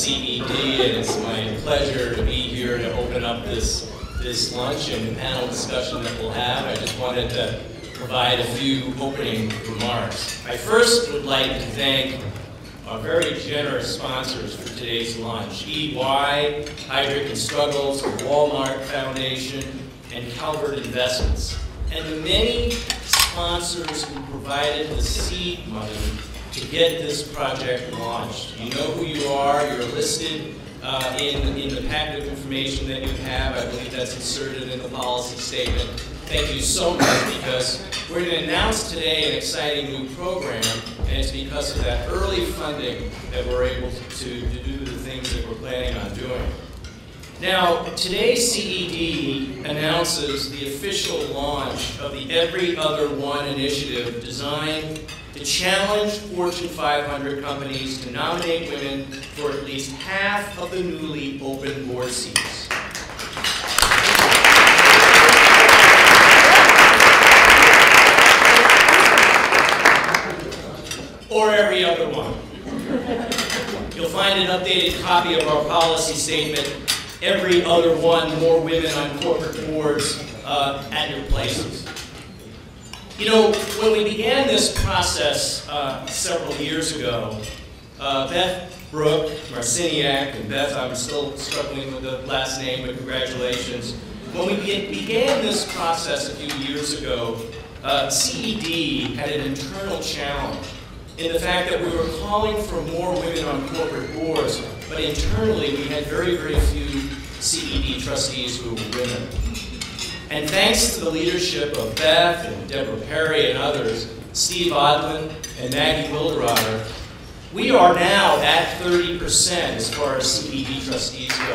CED, and it's my pleasure to be here to open up this lunch and panel discussion that we'll have. I just wanted to provide a few opening remarks. I first would like to thank our very generous sponsors for today's lunch: EY, Heidrick Struggles, the Wal-Mart Foundation, and Calvert Investments, and the many sponsors who provided the seed money to get this project launched. You know who you are. You're listed in the packet of information that you have. I believe that's inserted in the policy statement. Thank you so much, because we're going to announce today an exciting new program, and it's because of that early funding that we're able to do the things that we're planning on doing. Now, today's CED announces the official launch of the Every Other One initiative, designed to challenge Fortune 500 companies to nominate women for at least half of the newly open board seats. Or every other one. You'll find an updated copy of our policy statement, Every Other One, more women on corporate boards, at your places. You know, when we began this process several years ago, Beth, Brooke-Marciniak, and Beth, I'm still struggling with the last name, but congratulations. When we began this process a few years ago, CED had an internal challenge in the fact that we were calling for more women on corporate boards, but internally we had very, very few CED trustees who were women. And thanks to the leadership of Beth and Deborah Perry and others, Steve Edelman and Maggie Willard, we are now at 30% as far as CED trustees go.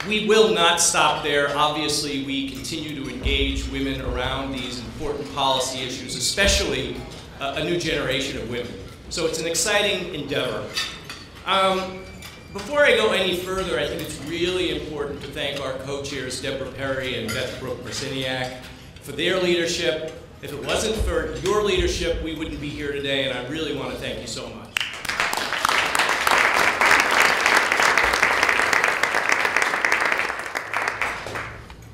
We will not stop there. Obviously, we continue to engage women around these important policy issues, especially a new generation of women. So it's an exciting endeavor. Before I go any further, I think it's really important to thank our co-chairs, Deborah Perry and Beth Brooke-Marciniak, for their leadership. If it wasn't for your leadership, we wouldn't be here today, and I really want to thank you so much.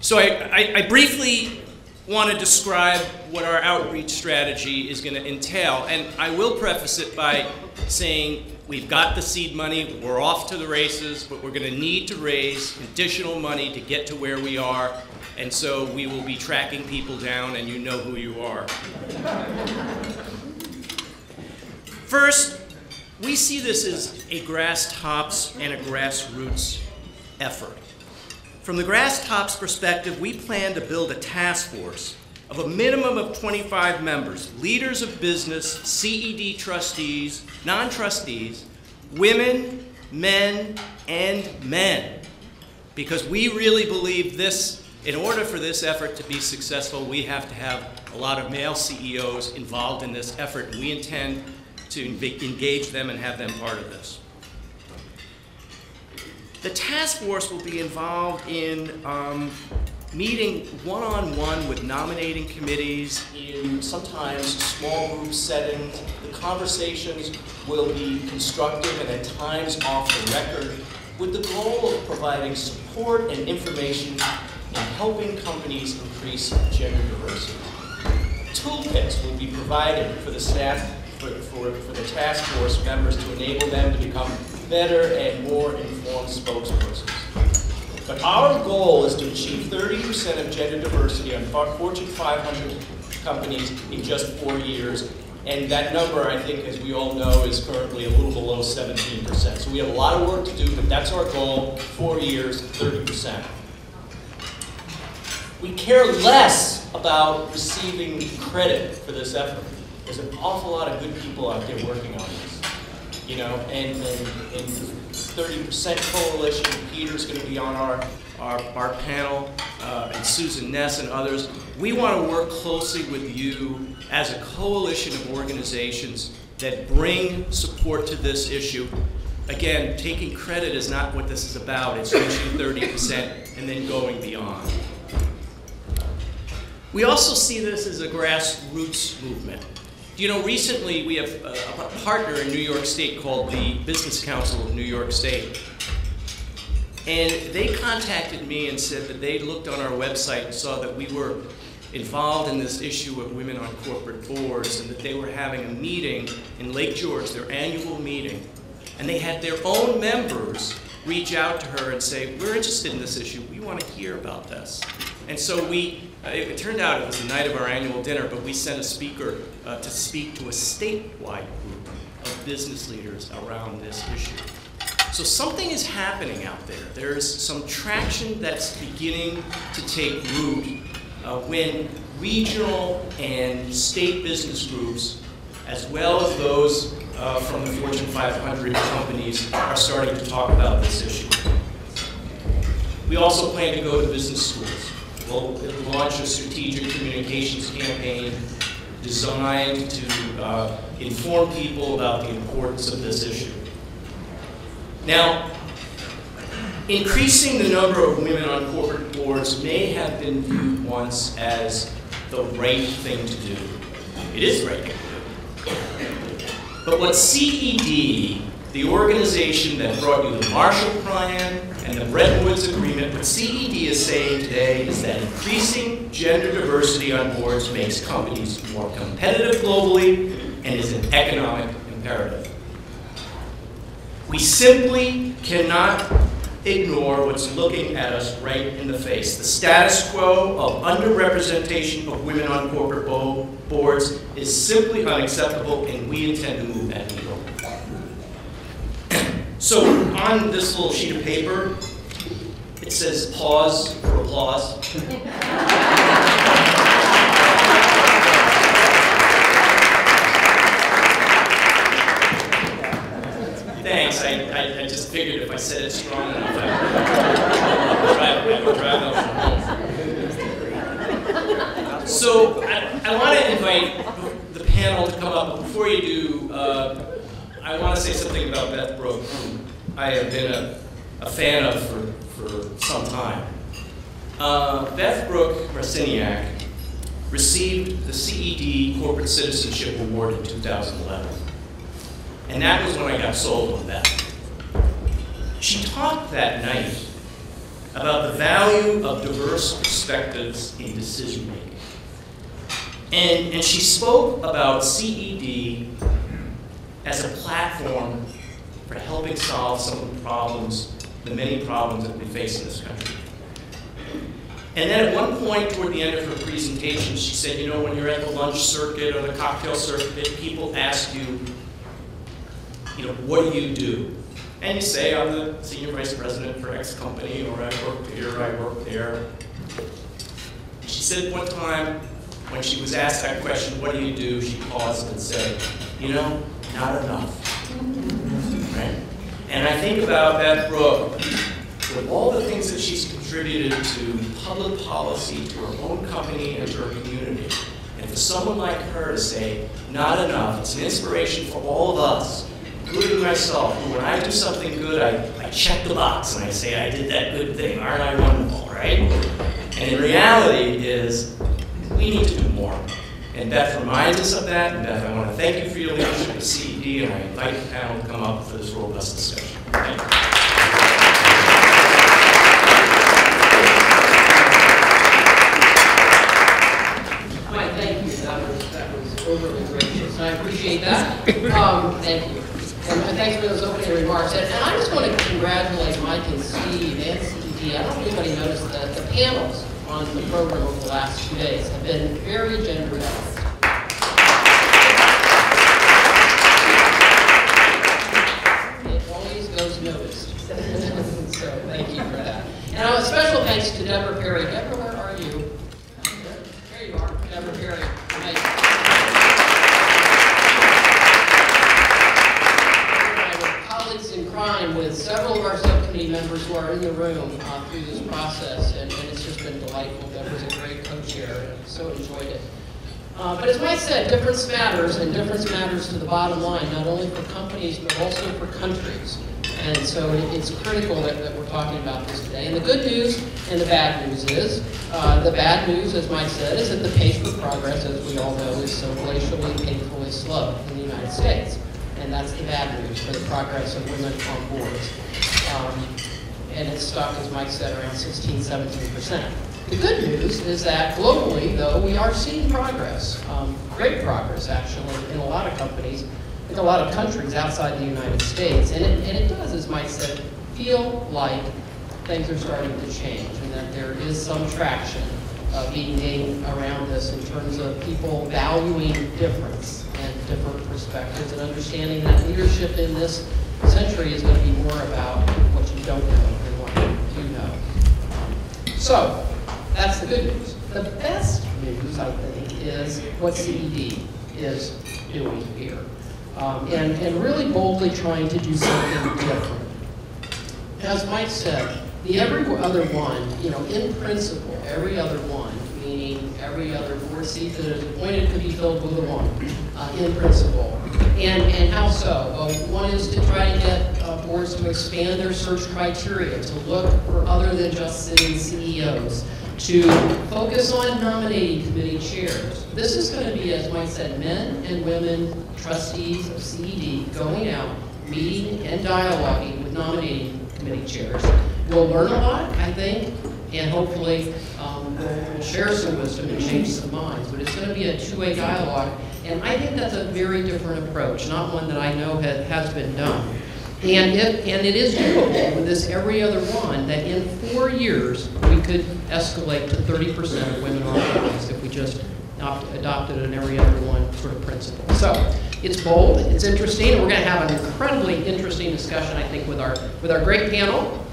So I briefly want to describe what our outreach strategy is going to entail, and I will preface it by saying we've got the seed money, we're off to the races, but we're going to need to raise additional money to get to where we are, and so we will be tracking people down, and you know who you are. First, we see this as a grass tops and a grassroots effort. From the grass tops perspective, we plan to build a task force of a minimum of 25 members, leaders of business, CED trustees, non-trustees, women, men, and men. Because we really believe this, in order for this effort to be successful, we have to have a lot of male CEOs involved in this effort, and we intend to engage them and have them part of this. The task force will be involved in meeting one-on-one with nominating committees in sometimes small group settings. The conversations will be constructive and at times off the record, with the goal of providing support and information in helping companies increase gender diversity. Toolkits will be provided for the staff, for the task force members, to enable them to become better and more informed spokespersons. But our goal is to achieve 30% of gender diversity on Fortune 500 companies in just 4 years. And that number, I think, as we all know, is currently a little below 17%. So we have a lot of work to do, but that's our goal: 4 years, 30%. We care less about receiving credit for this effort. There's an awful lot of good people out there working on this, you know, and 30% Coalition. Peter's going to be on our panel, and Susan Ness and others. We want to work closely with you as a coalition of organizations that bring support to this issue. Again, taking credit is not what this is about. It's reaching 30% and then going beyond. We also see this as a grassroots movement. You know, recently we have a partner in New York State called the Business Council of New York State. And they contacted me and said that they looked on our website and saw that we were involved in this issue of women on corporate boards, and that they were having a meeting in Lake George, their annual meeting. And they had their own members reach out to her and say, we're interested in this issue, we want to hear about this. And so it turned out it was the night of our annual dinner, but we sent a speaker to speak to a statewide group of business leaders around this issue. So something is happening out there. There's some traction that's beginning to take root when regional and state business groups, as well as those from the Fortune 500 companies, are starting to talk about this issue. We also plan to go to business schools. We'll launch a strategic communications campaign designed to inform people about the importance of this issue. Now, increasing the number of women on corporate boards may have been viewed once as the right thing to do. It is the right thing to do. But what CED, the organization that brought you the Marshall Plan and the Bretton Woods Agreement, what CED is saying today is that increasing gender diversity on boards makes companies more competitive globally and is an economic imperative. We simply cannot ignore what's looking at us right in the face. The status quo of underrepresentation of women on corporate boards is simply unacceptable, and we intend to move that needle. So on this little sheet of paper, it says pause for applause. Thanks. I just figured if I said it strong enough, I would drive out from home. So I want to invite the panel to come up. But before you do, I want to say something about Beth Brooke, who I have been a fan of for some time. Beth Brooke-Marciniak received the CED Corporate Citizenship Award in 2011. And that was when I got sold on Beth. She talked that night about the value of diverse perspectives in decision making. And she spoke about CED as a platform for helping solve some of the problems, the many problems that we face in this country. And then at one point toward the end of her presentation, she said, you know, when you're at the lunch circuit or the cocktail circuit, people ask you, you know, what do you do? And you say, I'm the senior vice president for X company, or I work here, I work there. She said one time, when she was asked that question, what do you do? She paused and said, you know, not enough. Right? And I think about Beth Brooke, with all the things that she's contributed to public policy, to her own company, and to her community. And for someone like her to say, not enough, it's an inspiration for all of us, including myself, who when I do something good, I check the box and I say, I did that good thing, aren't I wonderful, right? And in reality is, we need to do more. And Beth reminds us of that, and Beth, I want to thank you for your leadership at CED, and I invite the panel to come up for this robust discussion. Thank you. Hi, thank you. That was overly gracious. I appreciate that. Thank you. And thanks for those opening remarks. And I just want to congratulate Mike and Steve and CED. I don't know if anybody noticed that the panels on the program over the last 2 days have been very gender balanced. It always goes noticed. So thank you for that. And a special thanks to Deborah Perry. Deborah, where are you? There you are, Deborah Perry. With several of our subcommittee members who are in the room through this process, and it's just been delightful. Deborah's a great co-chair, and I've so enjoyed it. But as Mike said, difference matters, and difference matters to the bottom line, not only for companies, but also for countries. And so it's critical that we're talking about this today. And the good news and the bad news is, the bad news, as Mike said, is that the pace of progress, as we all know, is so glacially, painfully slow in the United States. And that's the bad news for the progress of women on boards. And it's stuck, as Mike said, around 16, 17%. The good news is that globally, though, we are seeing progress, great progress, actually, in a lot of companies, in a lot of countries outside the United States. And it does, as Mike said, feel like things are starting to change and that there is some traction being made around this in terms of people valuing difference and different perspectives and understanding that leadership in this century is going to be more about what you don't know than what you do know. So that's the good news. The best news, I think, is what CED is doing here. And really boldly trying to do something different. As Mike said, the every other one, in principle, every other one, meaning every other board seat that is appointed could be filled with a woman, in principle. And how so? Well, one is to try to get boards to expand their search criteria, to look for other than just sitting CEOs, to focus on nominating committee chairs. This is going to be, as Mike said, men and women trustees of CED going out, meeting and dialoguing with nominating committee chairs. We'll learn a lot, I think, and hopefully we'll share some wisdom and change some minds. But it's going to be a two-way dialogue, and I think that's a very different approach, not one that I know has been done. And it is doable with this every other one that in 4 years we could escalate to 30% of women on boards if we just adopted an every other one sort of principle. So it's bold, it's interesting, and we're going to have an incredibly interesting discussion, I think, with our great panel.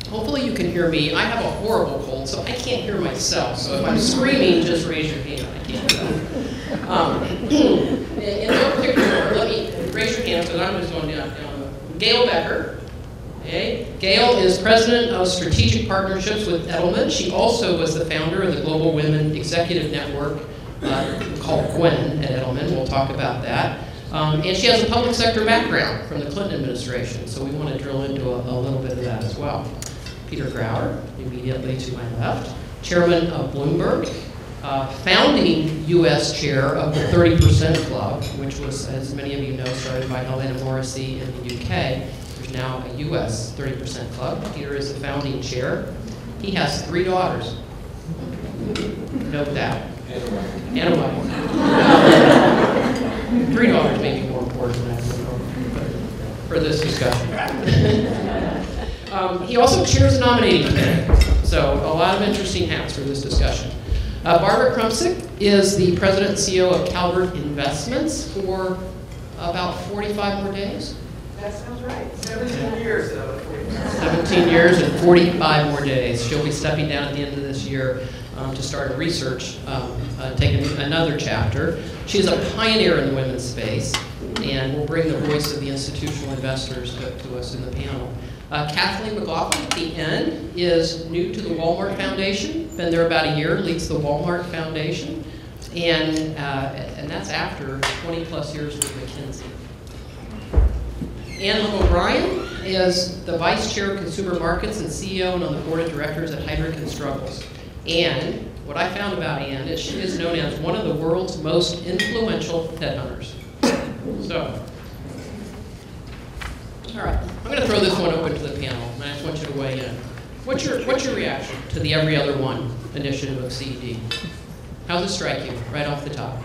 Hopefully you can hear me. I have a horrible cold, so I can't hear myself. So if I'm screaming, just raise your hand. I can't do that. In no particular order, let me raise your hand because I'm just going down. Gail Becker. Okay. Gail is president of strategic partnerships with Edelman. She also was the founder of the Global Women Executive Network called Gwen at Edelman. We'll talk about that. And she has a public sector background from the Clinton administration, so we want to drill into a little bit of that as well. Peter Grauer, immediately to my left, chairman of Bloomberg, founding U.S. chair of the 30% Club, which was, as many of you know, started by Helena Morrissey in the UK. There's now a U.S. 30% Club. Peter is the founding chair. He has 3 daughters. Note that. And a wife. 3 daughters may be more important than that for this discussion. He also chairs the nominating committee. So a lot of interesting hats for this discussion. Barbara Krumsiek is the president and CEO of Calvert Investments for about 45 more days. That sounds right. 17 years, though. 17 years and 45 more days. She'll be stepping down at the end of this year to start a research, taking another chapter. She's a pioneer in the women's space, and will bring the voice of the institutional investors to us in the panel. Kathleen McLaughlin at the end is new to the Wal-Mart Foundation, been there about a year, leads the Wal-Mart Foundation, and that's after 20 plus years with McKinsey. Lim O'Brien is the Vice Chair of Consumer Markets and CEO and on the Board of Directors at Heidrick Struggles. And what I found about Ann is she is known as one of the world's most influential headhunters. So, all right, I'm going to throw this one open to the panel, and I just want you to weigh in. What's your reaction to the Every Other One initiative of CED? How does it strike you right off the top?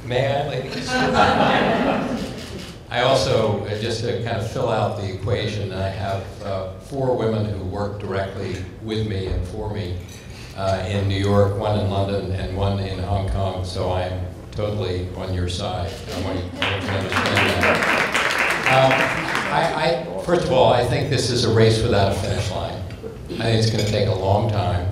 May I, ladies? I also, just to kind of fill out the equation, I have 4 women who work directly with me and for me in New York, 1 in London, and 1 in Hong Kong, so I'm totally on your side. I want you to understand that. First of all, I think this is a race without a finish line. I think it's going to take a long time.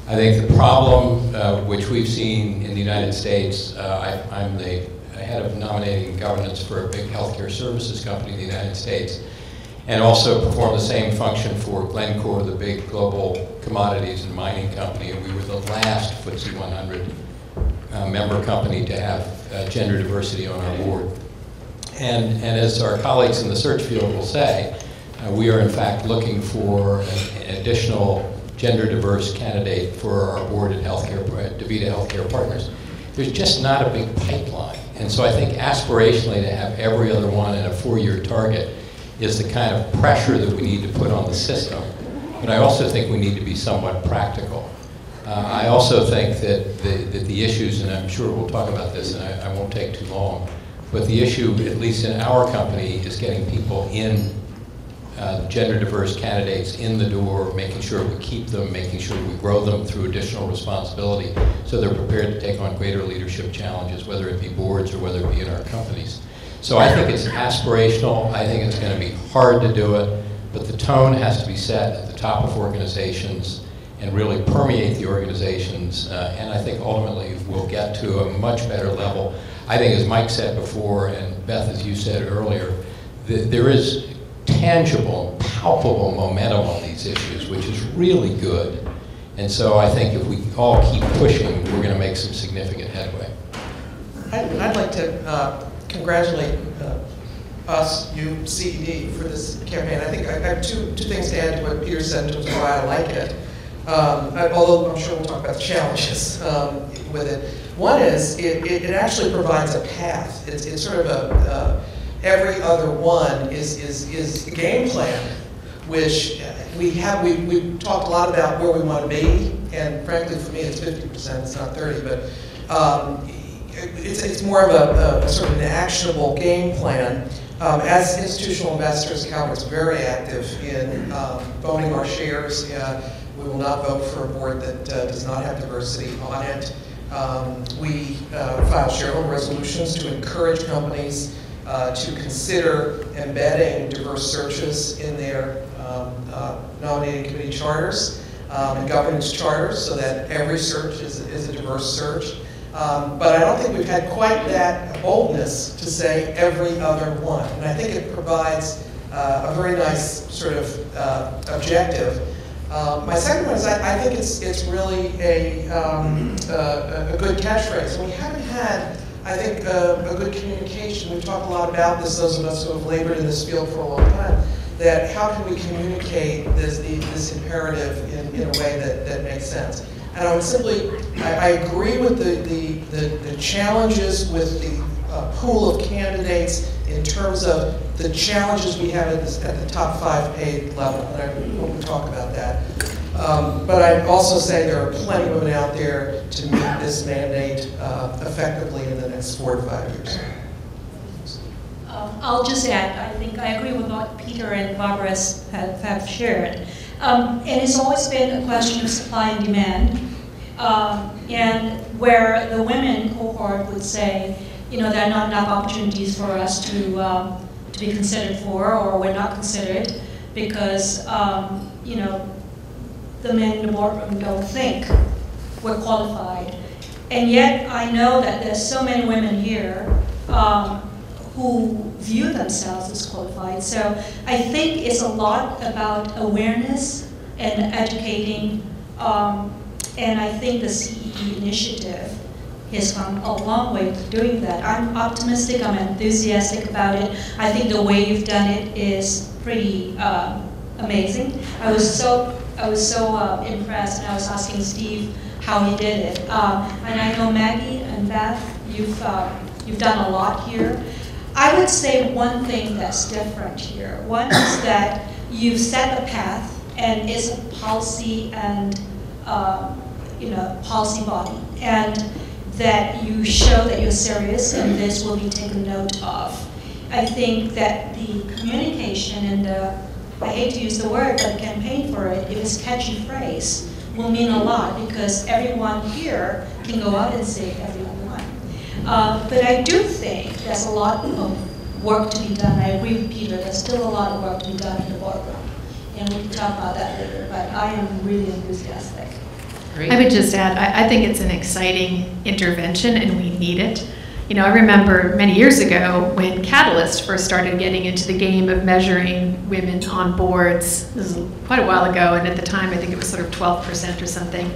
I think the problem which we've seen in the United States, I'm the head of nominating governance for a big healthcare services company in the United States, and also perform the same function for Glencore, the big global commodities and mining company, and we were the last FTSE 100 member company to have gender diversity on our board. And as our colleagues in the search field will say, we are in fact looking for an additional gender diverse candidate for our board at DaVita Healthcare Partners. There's just not a big pipeline. And so I think aspirationally to have every other one in a 4-year target is the kind of pressure that we need to put on the system. But I also think we need to be somewhat practical. I also think that the issues, and I'm sure we'll talk about this and I won't take too long, but the issue, at least in our company, is getting people in, gender diverse candidates in the door, making sure we keep them, making sure we grow them through additional responsibility so they're prepared to take on greater leadership challenges, whether it be boards or whether it be in our companies. So I think it's aspirational. I think it's going to be hard to do it, but the tone has to be set at the top of organizations and really permeate the organizations, and I think ultimately we'll get to a much better level. I think, as Mike said before, and Beth, as you said earlier, there is tangible, palpable momentum on these issues, which is really good. And so I think if we all keep pushing, we're going to make some significant headway. I'd like to congratulate us, you, CED, for this campaign. I think I have two things to add to what Peter said in terms of why I like it. Although I'm sure we'll talk about the challenges with it. One is it actually provides a path. It's sort of a every other one is a game plan, which we talked a lot about where we want to be, and frankly for me it's 50%, it's not 30, but it's more of a sort of an actionable game plan. As institutional investors, Calvert's very active in voting our shares. We will not vote for a board that does not have diversity on it. We file shareholder resolutions to encourage companies to consider embedding diverse searches in their nominating committee charters and governance charters so that every search is a diverse search. But I don't think we've had quite that boldness to say every other one. And I think it provides a very nice sort of objective. My second one is I think it's really a good catchphrase. And we haven't had, I think, a good communication. We've talked a lot about this, those of us who have labored in this field for a long time, that how can we communicate this imperative in a way that makes sense. And I would simply, I agree with the challenges with the pool of candidates in terms of the challenges we have at the top 5 paid level, and I hope we talk about that. But I'd also say there are plenty of women out there to meet this mandate effectively in the next 4 to 5 years. I'll just add, I think I agree with what Peter and Barbara have shared. And it's always been a question of supply and demand, and where the women cohort would say, there are not enough opportunities for us to be considered for, or we're not considered because, the men in the boardroom don't think we're qualified. And yet I know that there's so many women here who view themselves as qualified. So I think it's a lot about awareness and educating, and I think the CED initiative has come a long way to doing that. I'm optimistic, I'm enthusiastic about it. I think the way you've done it is pretty amazing. I was so impressed, and I was asking Steve how he did it. And I know Maggie and Beth, you've done a lot here. I would say one thing that's different here. One is that you've set a path, and it's a policy and policy body, and that you show that you're serious, and this will be taken note of. I think that the communication and I hate to use the word, but campaign for it, if it's a catchy phrase, will mean a lot because everyone here can go out and say everyone. But I do think there's a lot of work to be done. I agree with Peter, there's still a lot of work to be done in the boardroom. And we can talk about that later, but I am really enthusiastic. Great. I would just add, I think it's an exciting intervention and we need it. I remember many years ago when Catalyst first started getting into the game of measuring women on boards. This is quite a while ago, and at the time I think it was sort of 12% or something.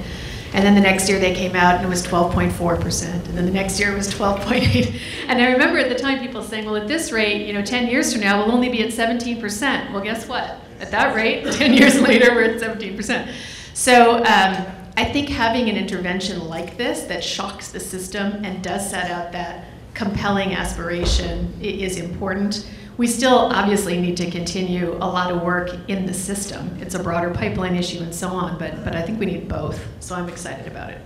And then the next year they came out and it was 12.4%. And then the next year it was 12.8. And I remember at the time people saying, well, at this rate, 10 years from now, we'll only be at 17%. Well, guess what? At that rate, 10 years later, we're at 17%. So I think having an intervention like this that shocks the system and does set out that compelling aspiration is important. We still obviously need to continue a lot of work in the system. It's a broader pipeline issue and so on, but I think we need both. So I'm excited about it.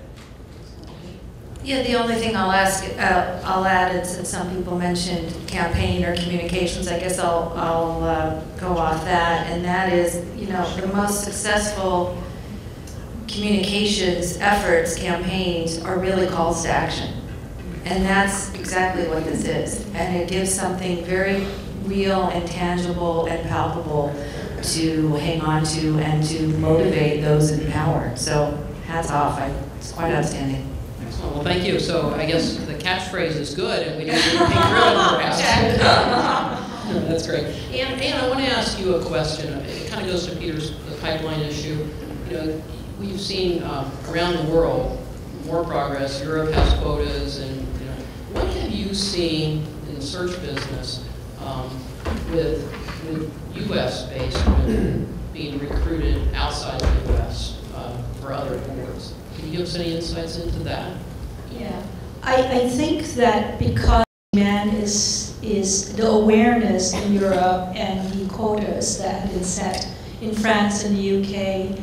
Yeah, the only thing I'll add is that some people mentioned campaign or communications. I guess I'll go off that, and that is, the most successful communications efforts, campaigns, are really calls to action. And that's exactly what this is. And it gives something very real and tangible and palpable to hang on to and to motivate those in power. So hats off. It's quite outstanding. Excellent. Well, thank you. So I guess the catchphrase is good, and we need to pink ribbon perhaps. That's great. And I want to ask you a question. It kind of goes to Peter's the pipeline issue. We've seen around the world more progress. Europe has quotas, and what have you seen in the search business with U.S.-based women being recruited outside the U.S. For other boards? Can you give us any insights into that? Yeah, I think that because demand is the awareness in Europe and the quotas that have been set in France and the UK,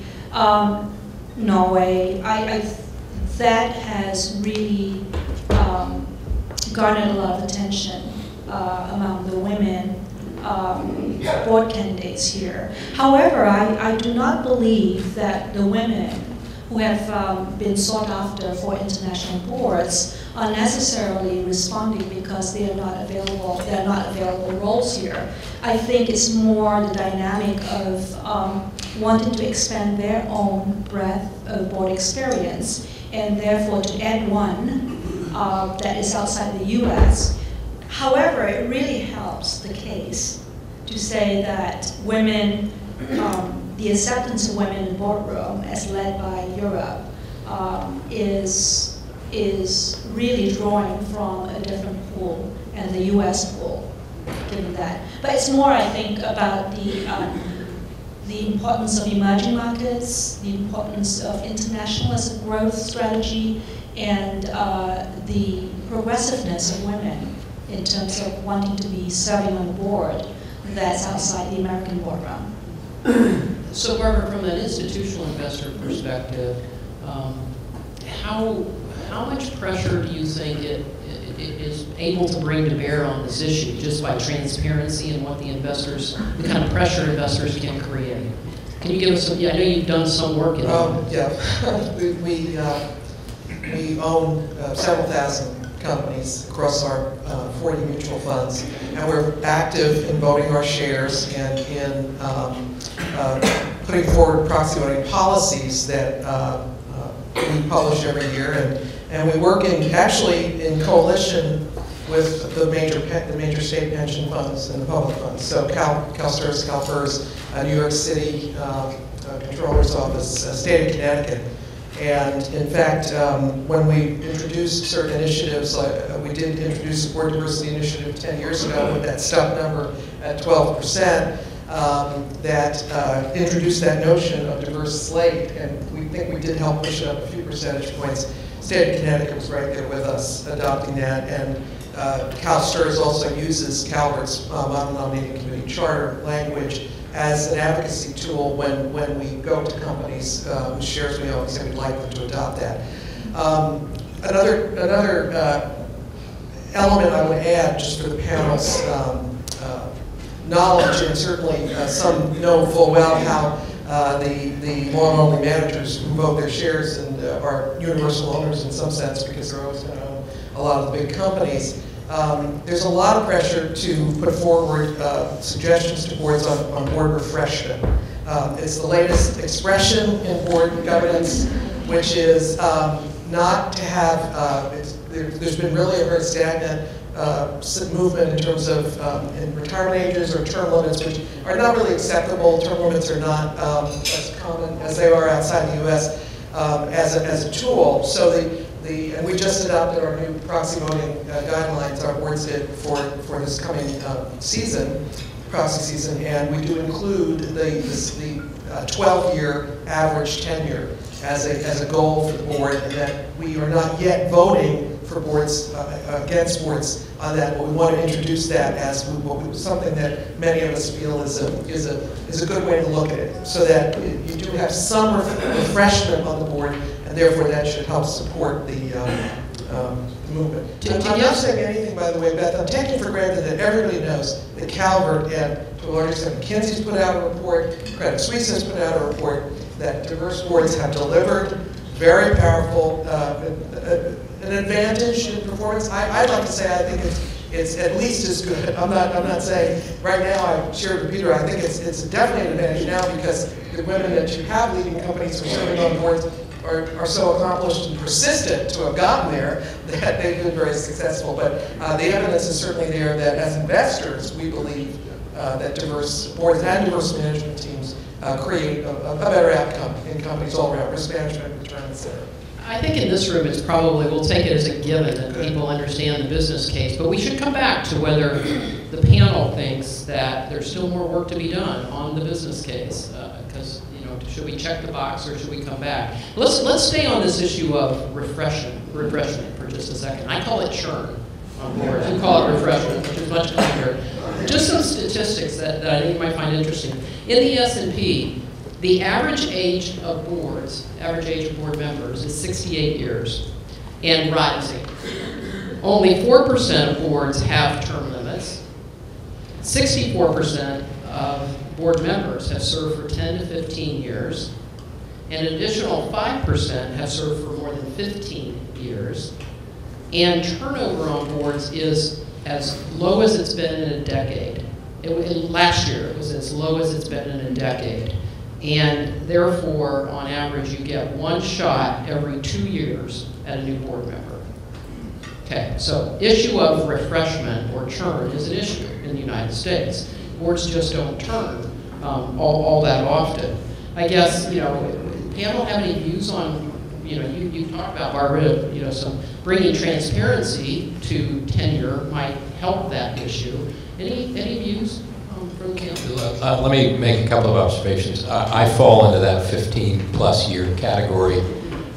Norway, that has really garnered a lot of attention among the women board candidates here. However, I do not believe that the women who have been sought after for international boards are necessarily responding because they are not available. They are not available roles here. I think it's more the dynamic of wanting to expand their own breadth of board experience, and therefore to add one that is outside the U.S. However, it really helps the case to say that women, the acceptance of women in the boardroom as led by Europe is really drawing from a different pool and the U.S. pool, given that. But it's more, I think, about the importance of emerging markets, the importance of international as a growth strategy, and the progressiveness of women in terms of wanting to be serving on the board that's outside the American boardroom. So Barbara, from an institutional investor perspective, how much pressure do you think it is able to bring to bear on this issue just by transparency and what the kind of pressure investors can create? Can you give us some, I know you've done some work in that. Yeah, we own several thousand companies across our 40 mutual funds, and we're active in voting our shares and in putting forward proxy voting policies that we publish every year, and we work actually in coalition with the major state pension funds and the public funds. So CalSTRS, CalPERS, New York City Controller's Office, State of Connecticut. And in fact, when we introduced certain initiatives, we did introduce the Board Diversity Initiative 10 years ago with that step number at 12%, that introduced that notion of diverse slate, and we think we did help push it up a few percentage points. State of Connecticut was right there with us adopting that, and CalSTRS also uses Calvert's Model Nominating Committee charter language as an advocacy tool when we go to companies whose shares we own and say we'd like them to adopt that. Another element I would add, just for the panel's knowledge, and certainly some know full well how the long-only managers who vote their shares and are universal owners in some sense because they're always going to own a lot of the big companies. There's a lot of pressure to put forward suggestions to boards on board refreshment. It's the latest expression in board governance, which is not to have, there's been really a very stagnant movement in terms of in retirement ages or term limits, which are not really acceptable. Term limits are not as common as they are outside the U.S. as a tool. So and we just adopted our new proxy voting guidelines, our boards did for this coming season, proxy season, and we do include the 12-year average tenure as a goal for the board, and that we are not yet voting for boards, against boards on that, but we want to introduce that as something that many of us feel is a good way to look at it, so that you do have some refreshment on the board, and therefore that should help support the movement. I'm not saying anything, by the way, Beth. I'm taking for granted that everybody knows that Calvert and, to a large extent, McKinsey's put out a report, Credit Suisse has put out a report, that diverse boards have delivered very powerful, an advantage in performance. I'd like to say I think it's at least as good. I'm not saying right now. I shared with Peter. I think it's definitely an advantage now because the women that you have leading companies or serving on boards are so accomplished and persistent to have gotten there that they've been very successful. But the evidence is certainly there that as investors, we believe that diverse boards and diverse management teams create a better outcome in companies all around, risk management, return, et cetera. I think in this room it's probably, we'll take it as a given that people understand the business case, but we should come back to whether the panel thinks that there's still more work to be done on the business case, because should we check the box or should we come back? Let's stay on this issue of refreshment for just a second. I call it churn on boards. You call it refreshment, which is much kinder. Just some statistics that I think you might find interesting. In the S&P, the average age of boards, average age of board members is 68 years and rising. Only 4% of boards have term limits. 64% of board members have served for 10 to 15 years. An additional 5% have served for more than 15 years. And turnover on boards is as low as it's been in a decade. Last year, it was as low as it's been in a decade. And therefore, on average, you get one shot every 2 years at a new board member. Okay, so issue of refreshment or churn is an issue in the United States. Boards just don't turn all that often. I guess, panel have any views on, you talked about, Barbara, some bringing transparency to tenure might help that issue. Any views from the panel? Let me make a couple of observations. I fall into that 15-plus year category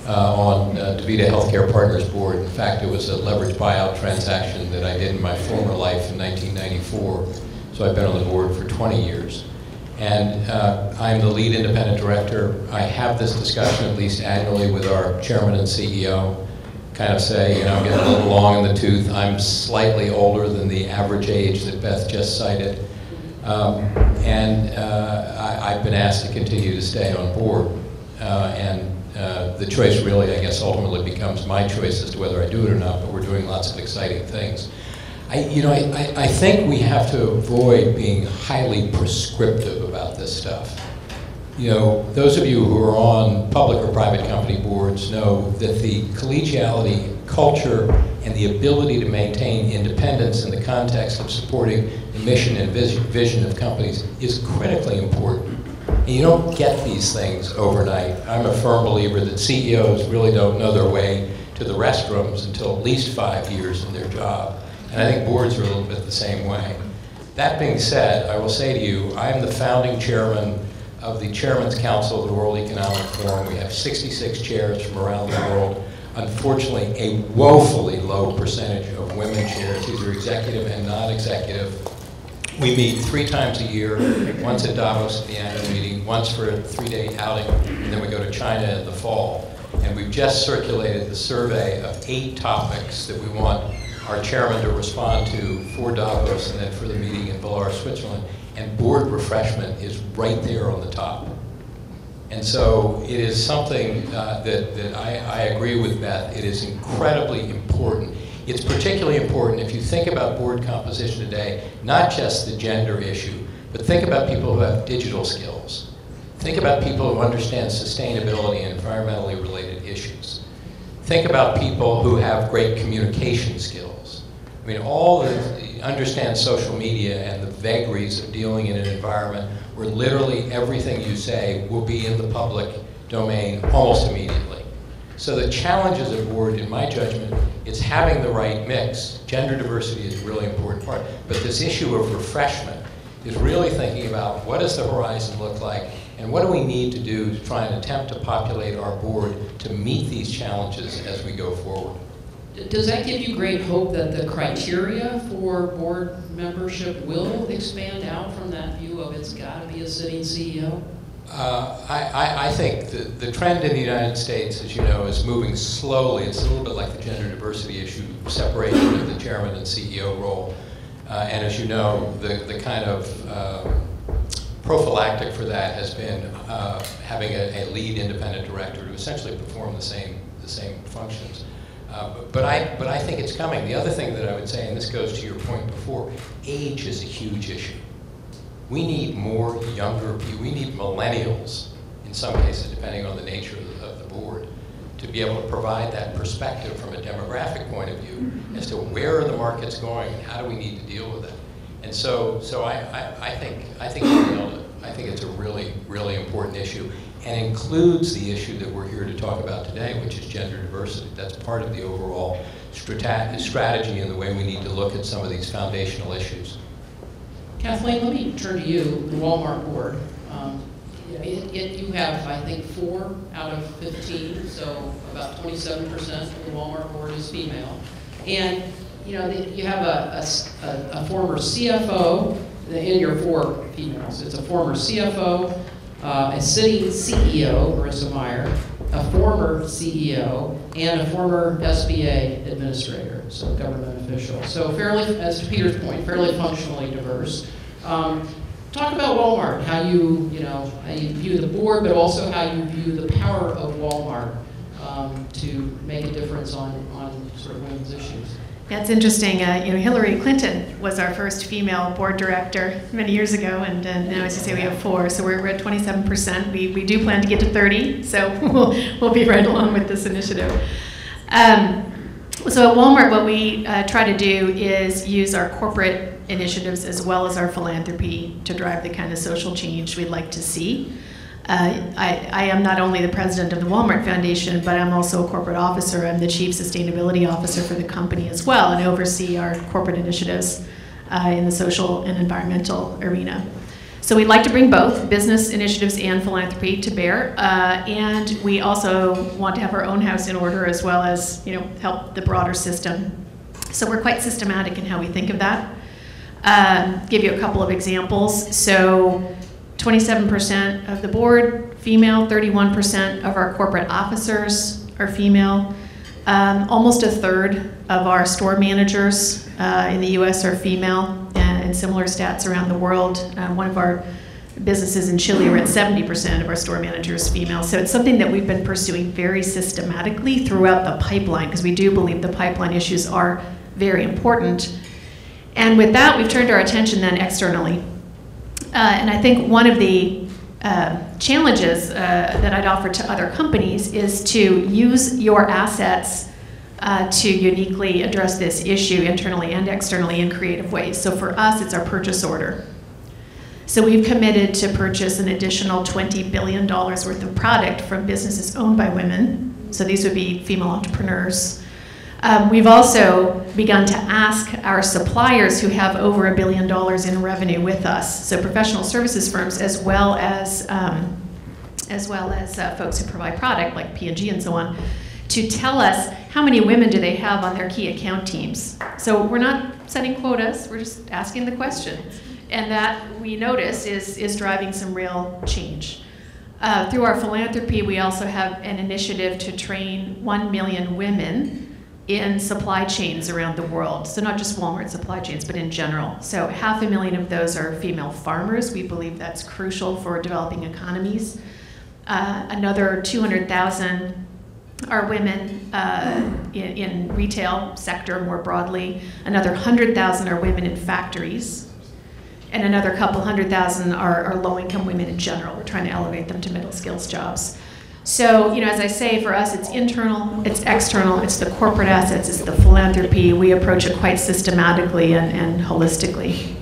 on DaVita Healthcare Partners Board. In fact, it was a leveraged buyout transaction that I did in my former life in 1994. So I've been on the board for 20 years. And I'm the lead independent director. I have this discussion at least annually with our chairman and CEO. Kind of say, I'm getting a little long in the tooth. I'm slightly older than the average age that Beth just cited. I've been asked to continue to stay on board. The choice really, I guess, ultimately becomes my choice as to whether I do it or not, but we're doing lots of exciting things. I think we have to avoid being highly prescriptive about this stuff. Those of you who are on public or private company boards know that the collegiality culture and the ability to maintain independence in the context of supporting the mission and vision of companies is critically important. And you don't get these things overnight. I'm a firm believer that CEOs really don't know their way to the restrooms until at least 5 years in their job. And I think boards are a little bit the same way. That being said, I will say to you, I am the founding chairman of the Chairman's Council of the World Economic Forum. We have 66 chairs from around the world. Unfortunately, a woefully low percentage of women chairs, either executive and non-executive. We meet 3 times a year, once at Davos at the annual meeting, once for a 3-day outing, and then we go to China in the fall. And we've just circulated the survey of 8 topics that we want our chairman to respond to for Davos and then for the meeting in Willard, Switzerland. And board refreshment is right there on the top. And so it is something that I agree with Beth. It is incredibly important. It's particularly important if you think about board composition today, not just the gender issue, but think about people who have digital skills. Think about people who understand sustainability and environmentally related issues. Think about people who have great communication skills. I mean, understand social media and the vagaries of dealing in an environment where literally everything you say will be in the public domain almost immediately. So the challenge as a board, in my judgment, it's having the right mix. Gender diversity is a really important part, but this issue of refreshment is really thinking about what does the horizon look like, and what do we need to do to try and attempt to populate our board to meet these challenges as we go forward. Does that give you great hope that the criteria for board membership will expand out from that view of it's got to be a sitting CEO? I think the trend in the United States, as you know, is moving slowly. It's a little bit like the gender diversity issue, separation of the chairman and CEO role. And as you know, the kind of prophylactic for that has been having a lead independent director to essentially perform the same functions. But I think it's coming. The other thing that I would say, and this goes to your point before, age is a huge issue. We need more younger people. We need millennials, in some cases, depending on the nature of the board, to be able to provide that perspective from a demographic point of view as to where are the markets going and how do we need to deal with it. And so I think you nailed it. I think it's a really, really important issue, and includes the issue that we're here to talk about today, which is gender diversity. That's part of the overall strategy and the way we need to look at some of these foundational issues. Kathleen, let me turn to you, the Wal-Mart board. You have, I think, 4 out of 15, so about 27% of the Wal-Mart board is female. And you know, you have a former CFO in your 4 females. It's a former CFO, a sitting CEO, Marissa Meyer, a former CEO, and a former SBA administrator, so government official. So fairly, as to Peter's point, fairly functionally diverse. Talk about Walmart, how you view the board, but also how you view the power of Walmart to make a difference on sort of women's issues. Yeah, it's interesting. Hillary Clinton was our first female board director many years ago, and now, as you say, we have 4, so we're at 27%. We do plan to get to 30, so we'll be right along with this initiative. So at Walmart, what we try to do is use our corporate initiatives as well as our philanthropy to drive the kind of social change we'd like to see. I am not only the president of the Wal-Mart Foundation, but I'm also a corporate officer. I'm the chief sustainability officer for the company as well, and oversee our corporate initiatives in the social and environmental arena. So we'd like to bring both business initiatives and philanthropy to bear, and we also want to have our own house in order as well as help the broader system. So we're quite systematic in how we think of that. Give you a couple of examples. So 27% of the board, female, 31% of our corporate officers are female. Almost a third of our store managers in the US are female, and similar stats around the world. One of our businesses in Chile, we're at 70% of our store managers female. So it's something that we've been pursuing very systematically throughout the pipeline, because we do believe the pipeline issues are very important. And with that, we've turned our attention then externally. And I think one of the challenges that I'd offer to other companies is to use your assets to uniquely address this issue internally and externally in creative ways. So for us, it's our purchase order. So we've committed to purchase an additional $20 billion worth of product from businesses owned by women. So these would be female entrepreneurs. We've also begun to ask our suppliers who have over $1 billion in revenue with us, so professional services firms as well as folks who provide product like P&G and so on, to tell us how many women do they have on their key account teams. So we're not setting quotas, we're just asking the question. And that, we notice, is driving some real change. Through our philanthropy, we also have an initiative to train 1 million women in supply chains around the world. So not just Walmart supply chains, but in general. So 500,000 of those are female farmers. We believe that's crucial for developing economies. Another 200,000 are women in retail sector more broadly. Another 100,000 are women in factories. And another couple 100,000 are low-income women in general. We're trying to elevate them to middle skills jobs. So, as I say, for us, it's internal, it's external, it's the corporate assets, it's the philanthropy. We approach it quite systematically and holistically.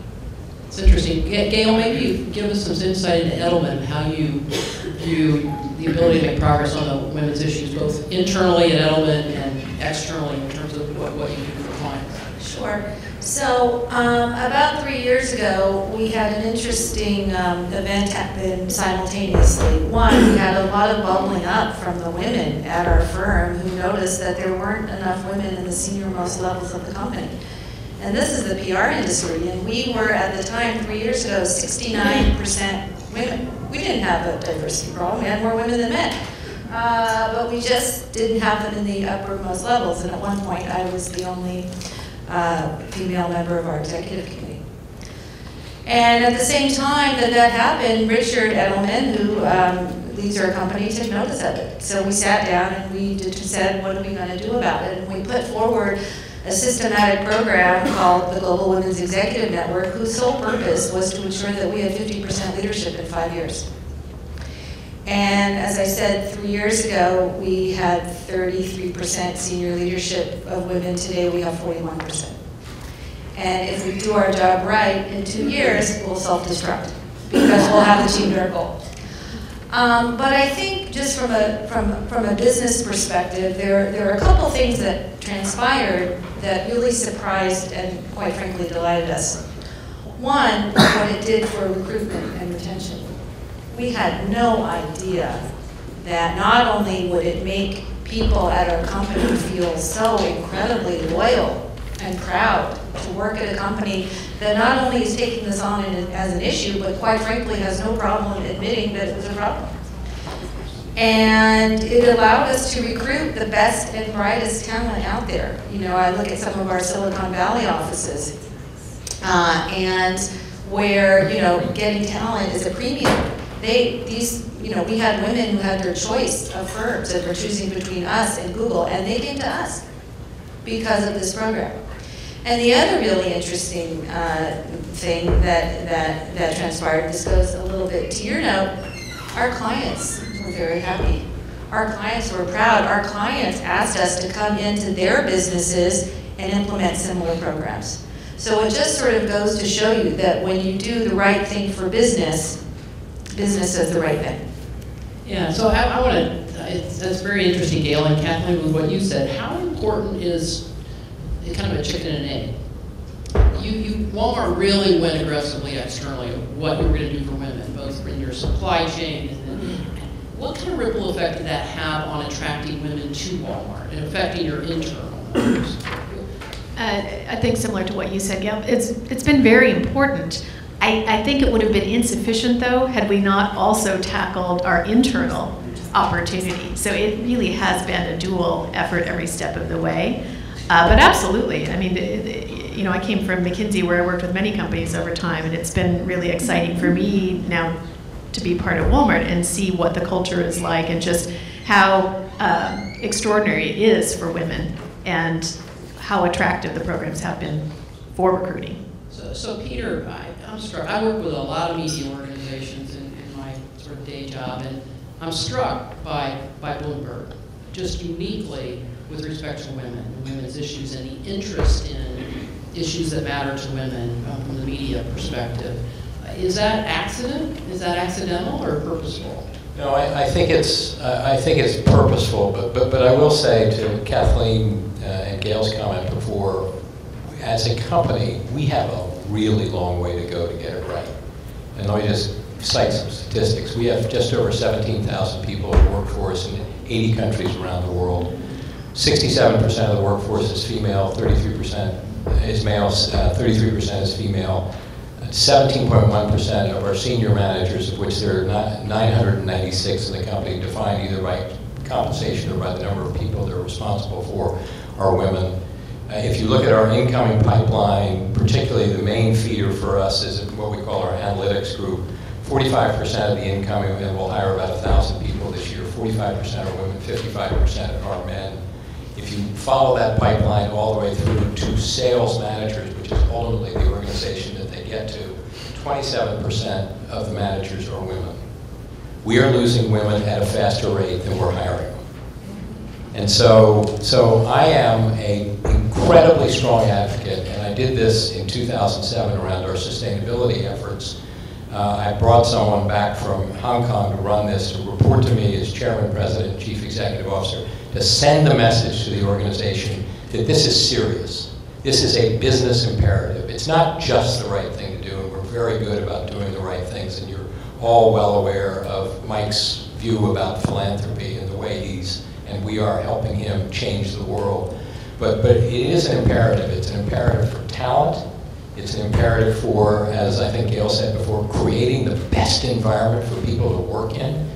It's interesting. Gail, maybe you give us some insight into Edelman, how you view the the ability to make progress on the women's issues, both internally at Edelman and externally in terms of what you do for clients? Sure. So about 3 years ago, we had an interesting event happen simultaneously. One, we had a lot of bubbling up from the women at our firm who noticed that there weren't enough women in the senior-most levels of the company. And this is the PR industry, and we were at the time, 3 years ago, 69% women. We didn't have a diversity problem. We had more women than men. But we just didn't have them in the uppermost levels. And at one point, I was the only female member of our executive committee. And at the same time that happened, Richard Edelman, who leads our company, took notice of it. So we sat down and we said, what are we going to do about it? And we put forward a systematic program called the Global Women's Executive Network, whose sole purpose was to ensure that we had 50% leadership in 5 years. And as I said, 3 years ago, we had 33% senior leadership of women. Today, we have 41%. And if we do our job right, in 2 years, we'll self-destruct because we'll have achieved our goal. But I think just from a business perspective, there are a couple things that transpired that really surprised and, quite frankly, delighted us. One, what it did for recruitment and retention. We had no idea that not only would it make people at our company feel so incredibly loyal and proud to work at a company that not only is taking this on as an issue, but quite frankly has no problem admitting that it was a problem. And it allowed us to recruit the best and brightest talent out there. You know, I look at some of our Silicon Valley offices, and where, you know, getting talent is a premium. We had women who had their choice of firms that were choosing between us and Google, and they came to us because of this program. And the other really interesting thing that transpired, this goes a little bit to your note, our clients were very happy. Our clients were proud. Our clients asked us to come into their businesses and implement similar programs. So it just sort of goes to show you that when you do the right thing for business, business does the right thing. Yeah, so I want to, that's very interesting, Gail, and Kathleen, with what you said. How important is kind of a chicken and egg? Walmart really went aggressively externally of what you were going to do for women, both in your supply chain. And what kind of ripple effect did that have on attracting women to Walmart and affecting your internal numbers? I think similar to what you said, Gail, it's been very important. I think it would have been insufficient, though, had we not also tackled our internal opportunity. So it really has been a dual effort every step of the way. But absolutely, I mean, you know, I came from McKinsey, where I worked with many companies over time, and it's been really exciting for me now to be part of Walmart and see what the culture is like and just how extraordinary it is for women and how attractive the programs have been for recruiting. So Peter, I'm struck. I work with a lot of media organizations in my sort of day job, and I'm struck by Bloomberg, just uniquely with respect to women and women's issues and the interest in issues that matter to women from the media perspective. Is that accident? Is that accidental or purposeful? No, I think it's purposeful, but I will say to Kathleen and Gail's comment before, as a company, we have a really long way to go to get it right. And let me just cite some statistics. We have just over 17,000 people in the workforce in 80 countries around the world. 67% of the workforce is female, 33% is males, 33% is female. 17.1% of our senior managers, of which there are 996 in the company, defined either by compensation or by the number of people they're responsible for, are women. If you look at our incoming pipeline, particularly the main feeder for us is what we call our analytics group. 45% of the incoming, and we'll hire about 1,000 people this year. 45% are women, 55% are men. If you follow that pipeline all the way through to sales managers, which is ultimately the organization that they get to, 27% of the managers are women. We are losing women at a faster rate than we're hiring them. And so I am an incredibly strong advocate, and I did this in 2007 around our sustainability efforts, I brought someone back from Hong Kong to run this, to report to me as chairman, president, and chief executive officer, to send the message to the organization that this is serious. This is a business imperative. It's not just the right thing to do, and we're very good about doing the right things, and you're all well aware of Mike's view about philanthropy and the way and we are helping him change the world. But it is an imperative. It's an imperative for talent. It's an imperative for, as I think Gail said before, creating the best environment for people to work in.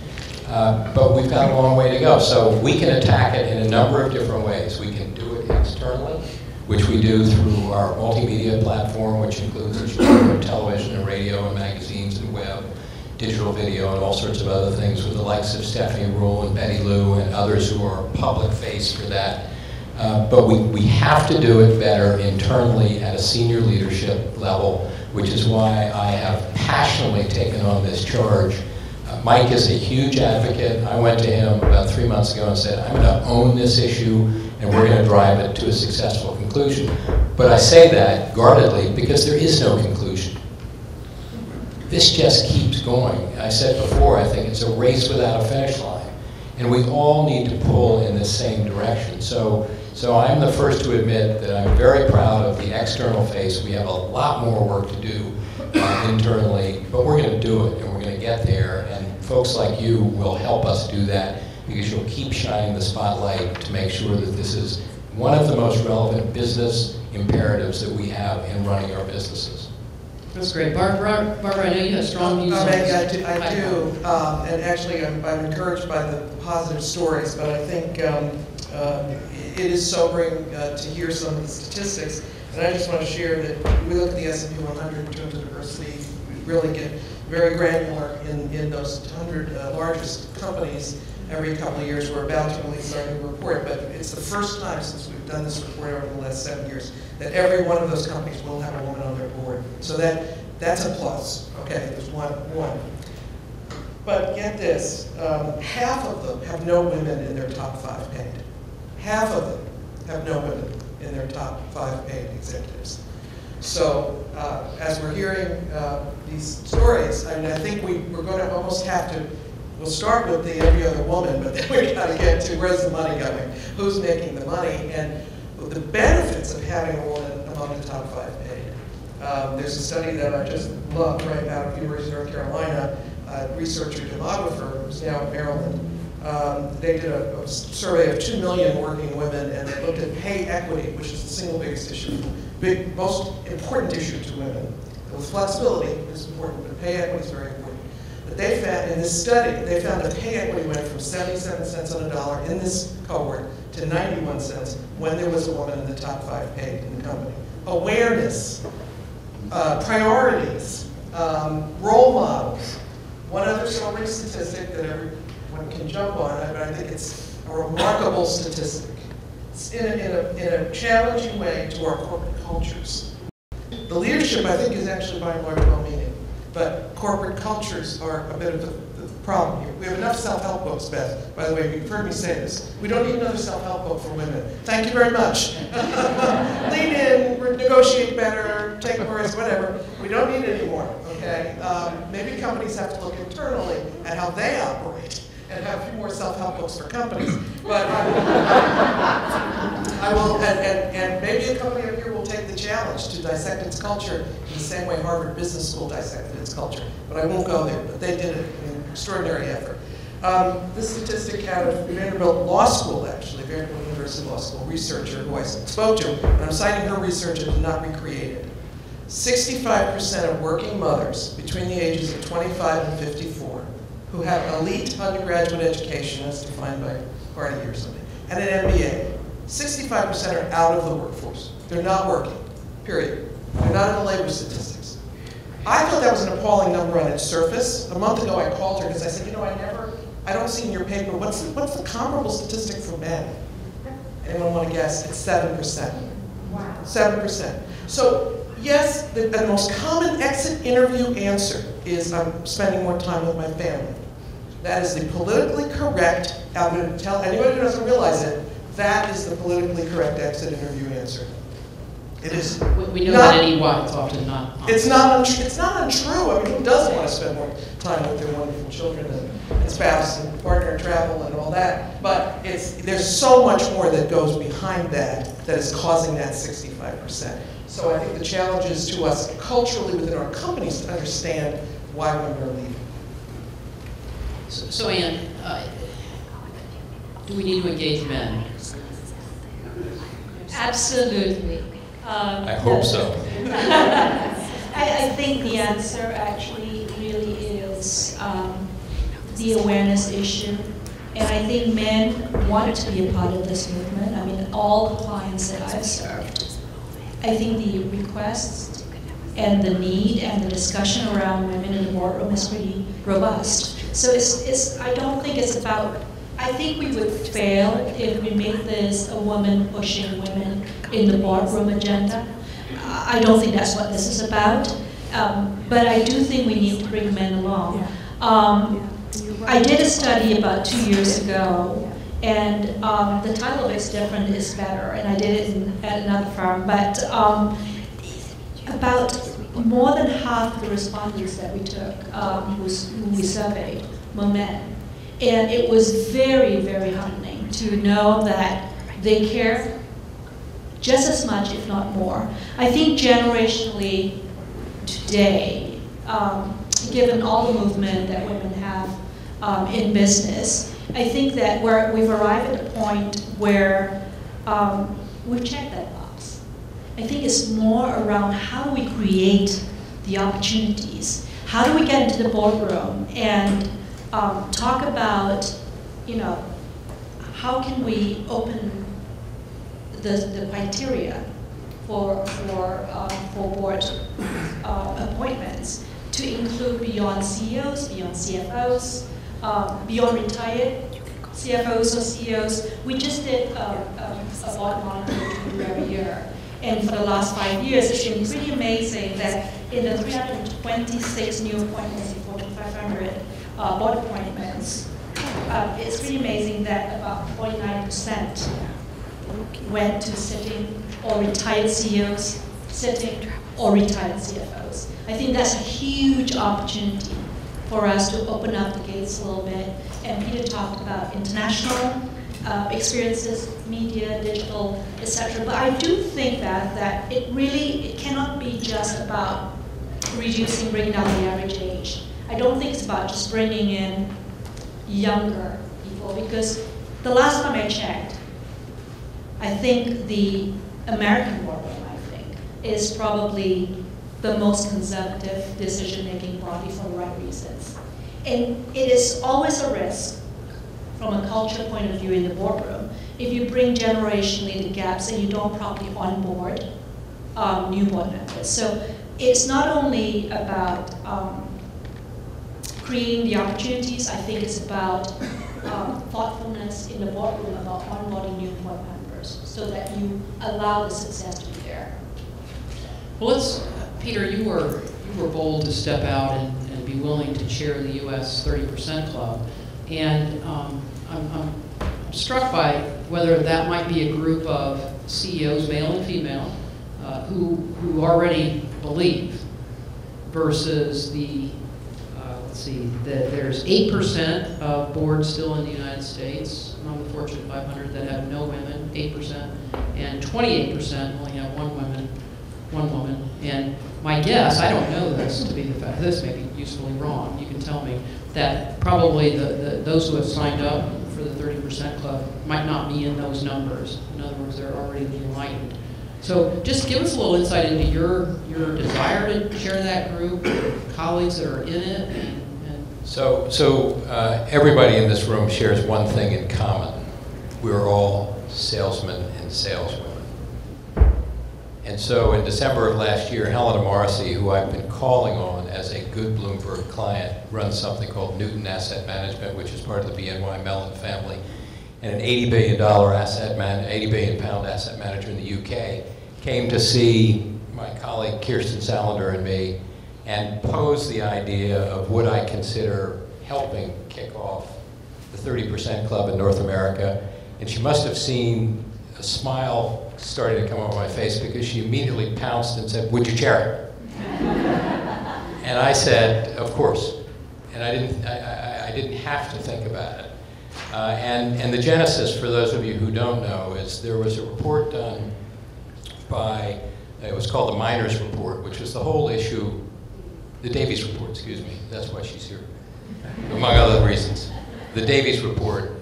But we've got a long way to go. So we can attack it in a number of different ways. We can do it externally, which we do through our multimedia platform, which includes television and radio and magazines and web, digital video, and all sorts of other things with the likes of Stephanie Rule and Betty Lou and others who are public face for that. But we have to do it better internally at a senior leadership level, which is why I have passionately taken on this charge. Mike is a huge advocate. I went to him about 3 months ago and said, I'm going to own this issue and we're going to drive it to a successful conclusion. But I say that guardedly because there is no conclusion. This just keeps going. I said before, I think it's a race without a finish line. And we all need to pull in the same direction. So I'm the first to admit that I'm very proud of the external face. We have a lot more work to do internally, but we're going to do it, and we're going to get there. And folks like you will help us do that because you'll keep shining the spotlight to make sure that this is one of the most relevant business imperatives that we have in running our businesses. That's great. Barbara, I know you have strong views on this. I do. And actually, I'm encouraged by the positive stories, but I think it is sobering to hear some of the statistics. And I just want to share that we look at the S&P 100 in terms of diversity. We really get very granular in those 100 largest companies. Every couple of years, we're about to release our new report, but it's the first time since we've done this report over the last 7 years that every one of those companies will have a woman on their board. So that's a plus. Okay, there's one. But get this, half of them have no women in their top 5 paid. Half of them have no women in their top 5 paid executives. So as we're hearing these stories, I mean, I think we're going to almost have to. We'll start with the every other woman, but then we've got to get to where's the money going, who's making the money, and the benefits of having a woman among the top 5 paid. There's a study that I just loved right out of University of North Carolina, a researcher demographer who's now in Maryland. They did a survey of 2 million working women, and they looked at pay equity, which is the single biggest issue, most important issue to women. With flexibility is important, but pay equity is very important. But they found, in this study, they found that pay equity went from 77 cents on a dollar in this cohort to 91 cents when there was a woman in the top 5 paid in the company. Awareness, priorities, role models. One other sobering statistic that everyone can jump on, but I think it's a remarkable statistic. It's in a challenging way to our corporate cultures. The leadership, I think, is actually by and large well-meaning. But corporate cultures are a bit of the problem here. We have enough self-help books, Beth. By the way, you've heard me say this. We don't need another self-help book for women. Thank you very much. Lean in, negotiate better, take more risk, whatever. We don't need it anymore, okay? Maybe companies have to look internally at how they operate and have a few more self-help books for companies. But I will, and maybe a company up here will take the challenge to dissect its culture in the same way Harvard Business School dissected its culture. But I won't go there, but they did it in an extraordinary effort. This statistic out of Vanderbilt Law School, actually, Vanderbilt University Law School researcher who I spoke to, and I'm citing her research, and did not recreate it. 65% of working mothers between the ages of 25 and 54 who have elite undergraduate education, as defined by Carnegie or something, and an MBA, 65% are out of the workforce. They're not working, period. They're not in the labor statistics. I thought that was an appalling number on its surface. A month ago I called her because I said, you know, I don't see in your paper, what's the comparable statistic for men? Anyone want to guess? It's 7%. Wow. 7%. So yes, the most common exit interview answer is I'm spending more time with my family. That is the politically correct, I'm going to tell anyone who doesn't realize it, that is the politically correct exit interview answer. It is. We know that at EY, it's often not. It's not untrue. I mean, who doesn't want to spend more time with their wonderful children and spouse and partner and travel and all that? But there's so much more that goes behind that is causing that 65%. So I think the challenge is to us culturally within our companies to understand why women are leaving. So Anne, do we need to engage men? Absolutely. I hope so. I think the answer actually really is the awareness issue. And I think men wanted to be a part of this movement. I mean, all the clients that I've served, I think the requests and the need and the discussion around women in the boardroom is pretty robust. So I don't think it's about, I think we would fail if we make this a woman pushing women in the boardroom agenda. I don't think that's what this is about. But I do think we need to bring men along. I did a study about 2 years ago, and the title of it's different, is better, and I did it at another firm, but about more than half of the respondents that we took, who we surveyed, were men. And it was very, very humbling to know that they care just as much, if not more. I think generationally today, given all the movement that women have in business, I think that we've arrived at a point where we've checked that box. I think it's more around how do we create the opportunities? How do we get into the boardroom and talk about, how can we open the criteria for board appointments to include beyond CEOs, beyond CFOs, beyond retired CFOs or CEOs. We just did a board monitoring every year. And for the last 5 years, it's been pretty amazing that in the 326 new appointments in Fortune 500 board appointments, it's really amazing that about 49% went to sitting or retired CEOs, sitting or retired CFOs. I think that's a huge opportunity for us to open up the gates a little bit. And Peter talked about international experiences, media, digital, etc. But I do think that it cannot be just about bringing down the average age. I don't think it's about just bringing in younger people, because the last time I checked, I think the American boardroom, is probably the most conservative decision-making body for the right reasons. And it is always a risk from a culture point of view in the boardroom if you bring generationally the gaps and you don't properly onboard new board members. So it's not only about creating the opportunities, I think it's about thoughtfulness in the boardroom about onboarding new board members so that you allow the success to be there. Well, Peter, you were bold to step out and be willing to chair the U.S. 30% Club, and I'm struck by whether that might be a group of CEOs, male and female, who already believe, versus there's 8% of boards still in the United States among the Fortune 500 that have no women, 8%, and 28% only have one woman. And my guess, I don't know this to be the fact, this may be usefully wrong, you can tell me, that probably those who have signed up for the 30% Club might not be in those numbers. In other words, they're already enlightened. So just give us a little insight into your desire to share that group, colleagues that are in it. So everybody in this room shares one thing in common. We're all salesmen and saleswomen. And so in December of last year, Helena Morrissey, who I've been calling on as a good Bloomberg client, runs something called Newton Asset Management, which is part of the BNY Mellon family, and an $80 billion £80 billion asset manager in the UK, came to see my colleague Kirsten Salander and me and posed the idea of would I consider helping kick off the 30% Club in North America. And she must have seen a smile started to come over my face because she immediately pounced and said, "Would you chair it?" And I said, "Of course." And I didn't have to think about it. And the genesis, for those of you who don't know, is there was a report done by, it was called the Miners Report, which was the whole issue, the Davies Report, excuse me, that's why she's here, among other reasons. The Davies Report,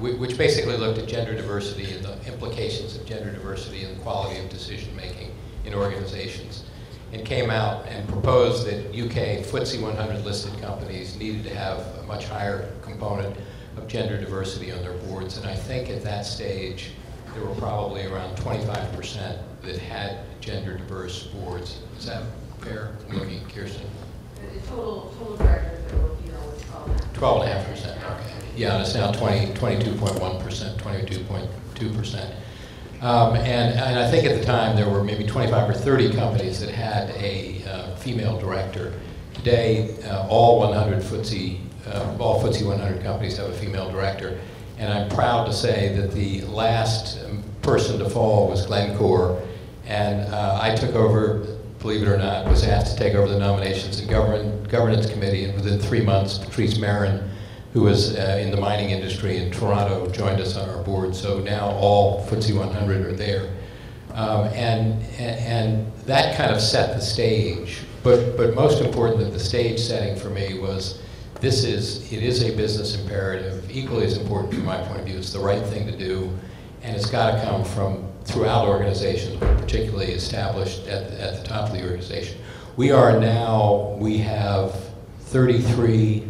which basically looked at gender diversity and the implications of gender diversity and the quality of decision-making in organizations, and came out and proposed that UK FTSE 100 listed companies needed to have a much higher component of gender diversity on their boards. And I think at that stage, there were probably around 25% that had gender diverse boards. Is that fair? I'm looking at Kirsten. The total directors that were female was 12.5%, okay. Yeah, and it's now 22.1%, 22.2%. And I think at the time there were maybe 25 or 30 companies that had a female director. Today, all FTSE 100 companies have a female director. And I'm proud to say that the last person to fall was Glencore. And I took over, believe it or not, was asked to take over the Nominations and Governance Committee. And within 3 months, Patrice Marin, who was in the mining industry in Toronto, joined us on our board. So now all FTSE 100 are there. And that kind of set the stage. But most important than the stage setting for me was it is a business imperative. Equally as important from my point of view, it's the right thing to do. And it's got to come from throughout organizations, but particularly established at the top of the organization. We have 33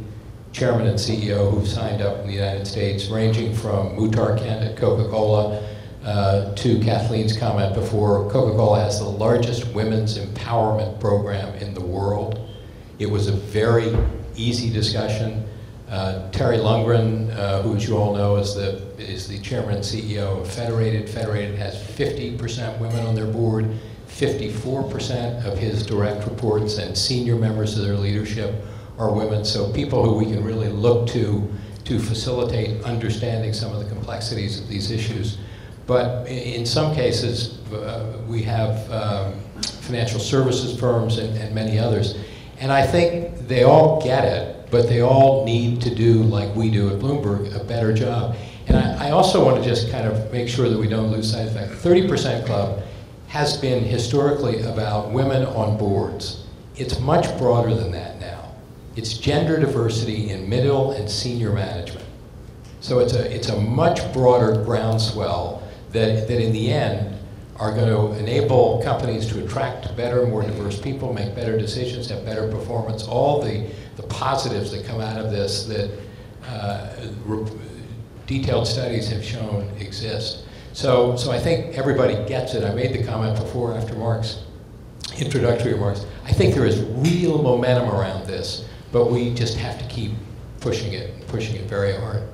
chairman and CEO who've signed up in the United States, ranging from Muhtar Kent at Coca-Cola to Kathleen's comment before. Coca-Cola has the largest women's empowerment program in the world. It was a very easy discussion. Terry Lundgren, who as you all know is the chairman and CEO of Federated. Federated has 50% women on their board, 54% of his direct reports and senior members of their leadership are women. So people who we can really look to facilitate understanding some of the complexities of these issues. But in some cases, we have financial services firms and many others. And I think they all get it, but they all need to do, like we do at Bloomberg, a better job. And I also want to just kind of make sure that we don't lose sight of the fact 30% Club has been historically about women on boards. It's much broader than that now. It's gender diversity in middle and senior management. So it's a much broader groundswell that in the end are going to enable companies to attract better, more diverse people, make better decisions, have better performance, all the positives that come out of this that detailed studies have shown exist. So I think everybody gets it. I made the comment before after Mark's introductory remarks. I think there is real momentum around this, but we just have to keep pushing it very hard.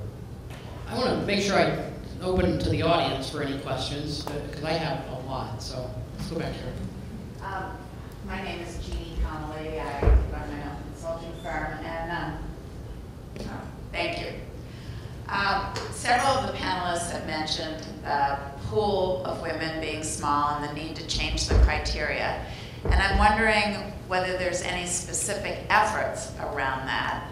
I want to make sure I open to the audience for any questions, because I have a lot, so let's go back here. My name is Jeannie Connolly. I run my own consulting firm, and thank you. Several of the panelists have mentioned the pool of women being small and the need to change the criteria. And I'm wondering whether there's any specific efforts around that.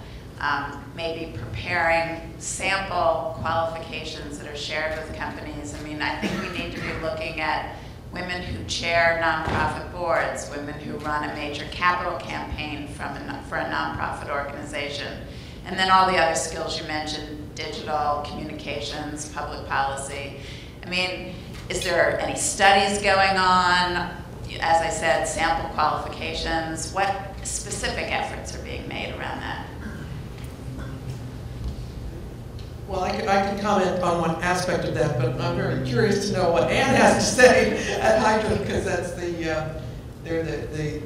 Maybe preparing sample qualifications that are shared with companies. I mean, I think we need to be looking at women who chair nonprofit boards, women who run a major capital campaign for a nonprofit organization, and then all the other skills you mentioned, digital, communications, public policy. I mean, is there any studies going on? As I said, sample qualifications. What specific efforts are being made around that? Well, I can comment on one aspect of that, but I'm very curious to know what Anne has to say at Heidrick, because that's the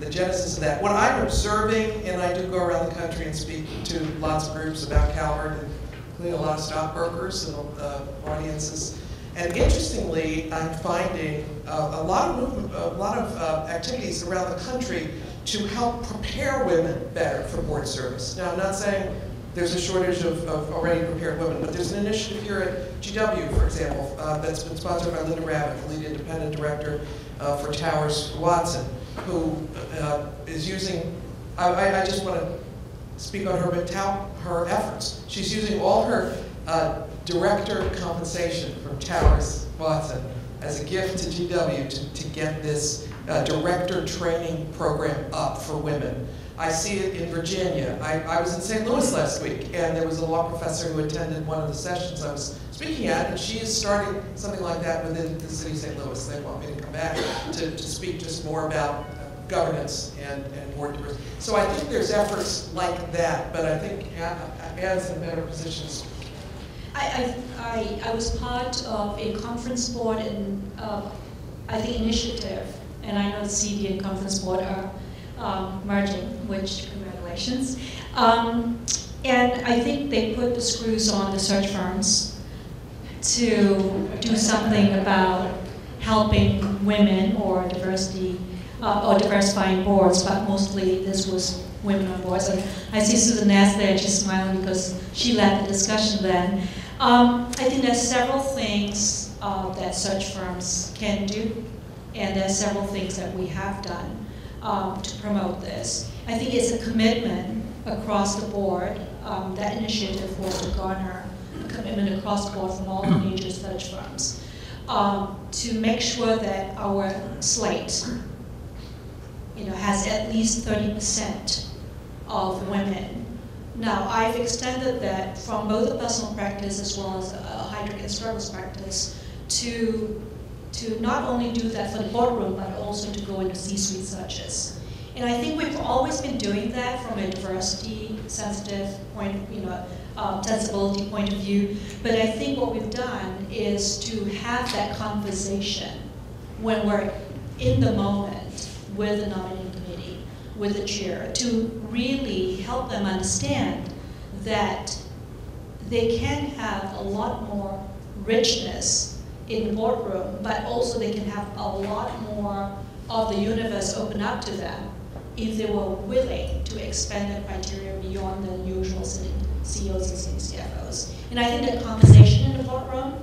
genesis of that. What I'm observing, and I do go around the country and speak to lots of groups about Calvert, including a lot of stockbrokers and audiences. And interestingly, I'm finding a lot of activities around the country to help prepare women better for board service. Now, I'm not saying there's a shortage of already prepared women. But there's an initiative here at GW, for example, that's been sponsored by Linda Rabbit, the lead independent director for Towers Watson, who is using, I just want to speak on her, but tout her efforts. She's using all her director compensation from Towers Watson as a gift to GW to get this director training program up for women. I see it in Virginia. I was in St. Louis last week, and there was a law professor who attended one of the sessions I was speaking at, and she is starting something like that within the city of St. Louis. They want me to come back to speak just more about governance and board diversity. So I think there's efforts like that, but I think Anne's in better positions. I was part of a conference board and I think initiative, and I know the CED and conference board are merging, which congratulations. And I think they put the screws on the search firms to do something about helping women or diversity or diversifying boards, but mostly this was women on boards. And I see Susan Nass there, she's smiling because she led the discussion then. I think there's several things that search firms can do, and there's several things that we have done to promote this. I think it's a commitment across the board. That initiative was to garner a commitment across the board from all the major search firms to make sure that our slate, has at least 30% of women. Now, I've extended that from both the personal practice as well as Heidrick Struggles practice to not only do that for the boardroom, but also to go into C-suite searches. And I think we've always been doing that from a diversity-sensitive point, sensibility point of view. But I think what we've done is to have that conversation when we're in the moment with the nominating committee, with the chair, to really help them understand that they can have a lot more richness in the boardroom, but also they can have a lot more of the universe open up to them if they were willing to expand their criteria beyond the usual sitting CEOs and sitting CFOs. And I think that conversation in the boardroom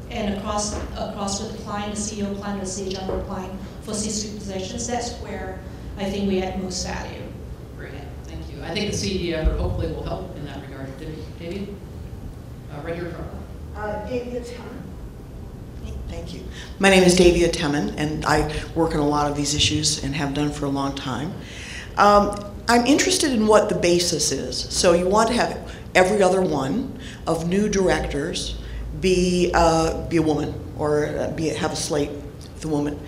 and across with the client, the CEO client, the CHRO client for C-suite positions, that's where I think we add most value. Great, thank you. I think the CED effort hopefully will help in that regard. David? Right here in front. Davia Temmen. Thank you. My name is Davia Temmen, and I work on a lot of these issues and have done for a long time. I'm interested in what the basis is. So you want to have every other one of new directors be a woman, or have a slate with a woman.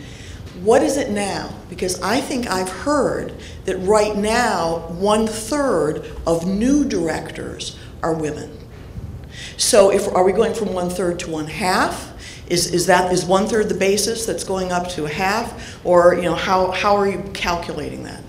What is it now? Because I think I've heard that right now 1/3 of new directors are women. So are we going from 1/3 to 1/2? Is 1/3 the basis that's going up to 1/2, or how are you calculating that?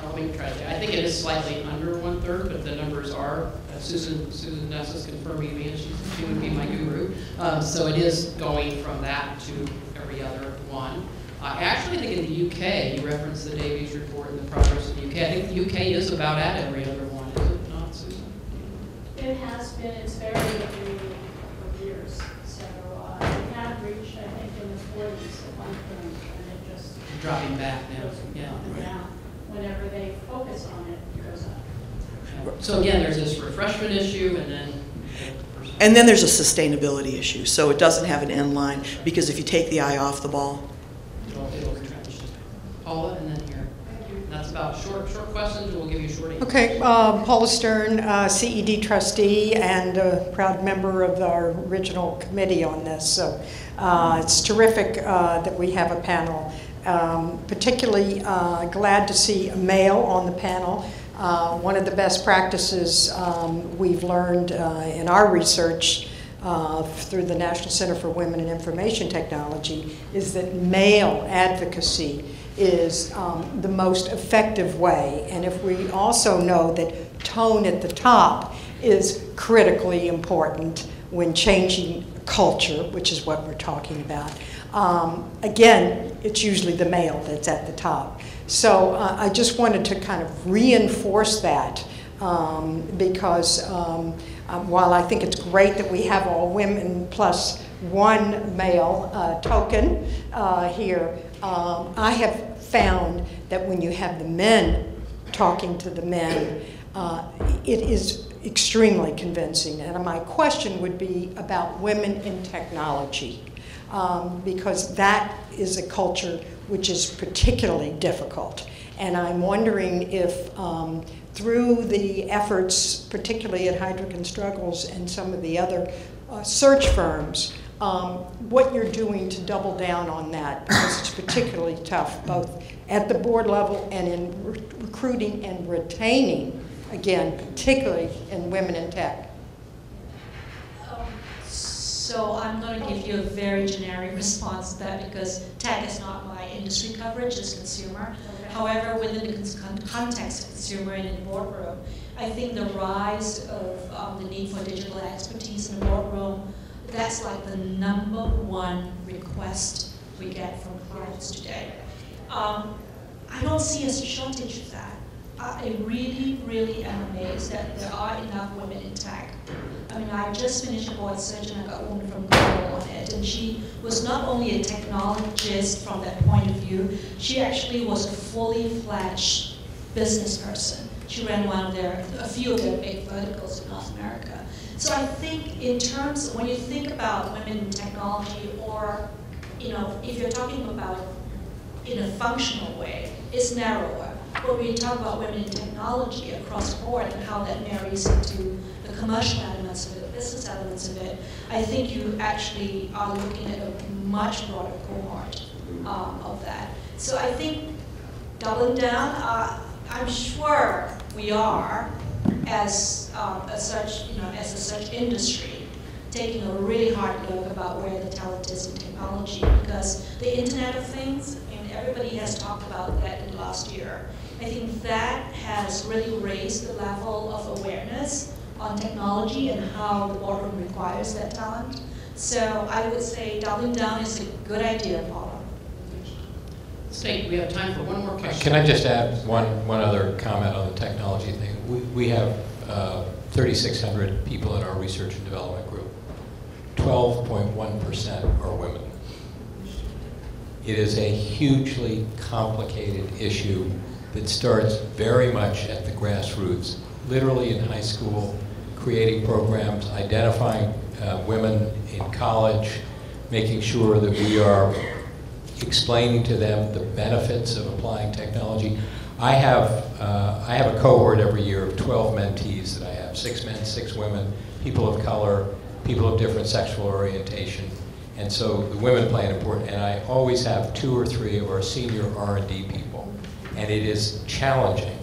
Let me try to. I think it is slightly under 1/3, but the numbers are. Susan Ness is confirming me, and she would be my guru. So it is going from that to every other one. I actually think in the UK, you referenced the Davies report and the progress in the UK. I think the UK is about at every other one, is it not, Susan? It has been. It's varied every couple of years. So it had reached, I think, in the 40s at one point, and it just dropping back now. goes Yeah. up and down. Whenever they focus on it, it goes up. So again, there's this refreshment issue, and then there's a sustainability issue. So it doesn't have an end line, because if you take the eye off the ball, it'll retrench. Paula, and then here. Thank you. That's about short questions. We'll give you a short answer. Okay, Paula Stern, CED trustee and a proud member of our original committee on this. So it's terrific that we have a panel. Particularly glad to see a male on the panel. One of the best practices we've learned in our research through the National Center for Women in Information Technology is that male advocacy is the most effective way. And if we also know that tone at the top is critically important when changing culture, which is what we're talking about. Again, it's usually the male that's at the top. So I just wanted to kind of reinforce that because while I think it's great that we have all women plus one male token here, I have found that when you have the men talking to the men, it is extremely convincing. And my question would be about women in technology, because that is a culture which is particularly difficult. And I'm wondering if through the efforts, particularly at Heidrick Struggles and some of the other search firms, what you're doing to double down on that, because it's particularly tough, both at the board level and in recruiting and retaining, again, particularly in women in tech. So I'm going to give you a very generic response to that, because tech is not my industry coverage, it's consumer. However, within the context of consumer and in boardroom, I think the rise of the need for digital expertise in the boardroom, that's like the #1 request we get from clients today. I don't see a shortage of that. I really, really am amazed that there are enough women in tech. I mean, I just finished a board search and I got a woman from Grauer on it, and she was not only a technologist from that point of view, she actually was a fully fledged business person. She ran a few of their big verticals in North America. So I think in terms, when you think about women in technology, or, you know, if you're talking about in a functional way, it's narrower. But when you talk about women in technology across the board and how that marries into the commercial elements of it, the business elements of it, I think you actually are looking at a much broader cohort of that. So I think doubling down, I'm sure we are, as a such industry, taking a really hard look about where the talent is in technology, because the Internet of Things, and everybody has talked about that in the last year. I think that has really raised the level of awareness on technology and how the boardroom requires that talent. So I would say doubling down is a good idea, Paula. State, we have time for one more question. Can I just add one other comment on the technology thing? We have 3,600 people in our research and development group. 12.1% are women. It is a hugely complicated issue that starts very much at the grassroots, literally in high school, creating programs, identifying women in college, making sure that we are explaining to them the benefits of applying technology. I have a cohort every year of 12 mentees that I have, 6 men, 6 women, people of color, people of different sexual orientation. And so the women play an important, and I always have 2 or 3 of our senior R&D people. And it is challenging.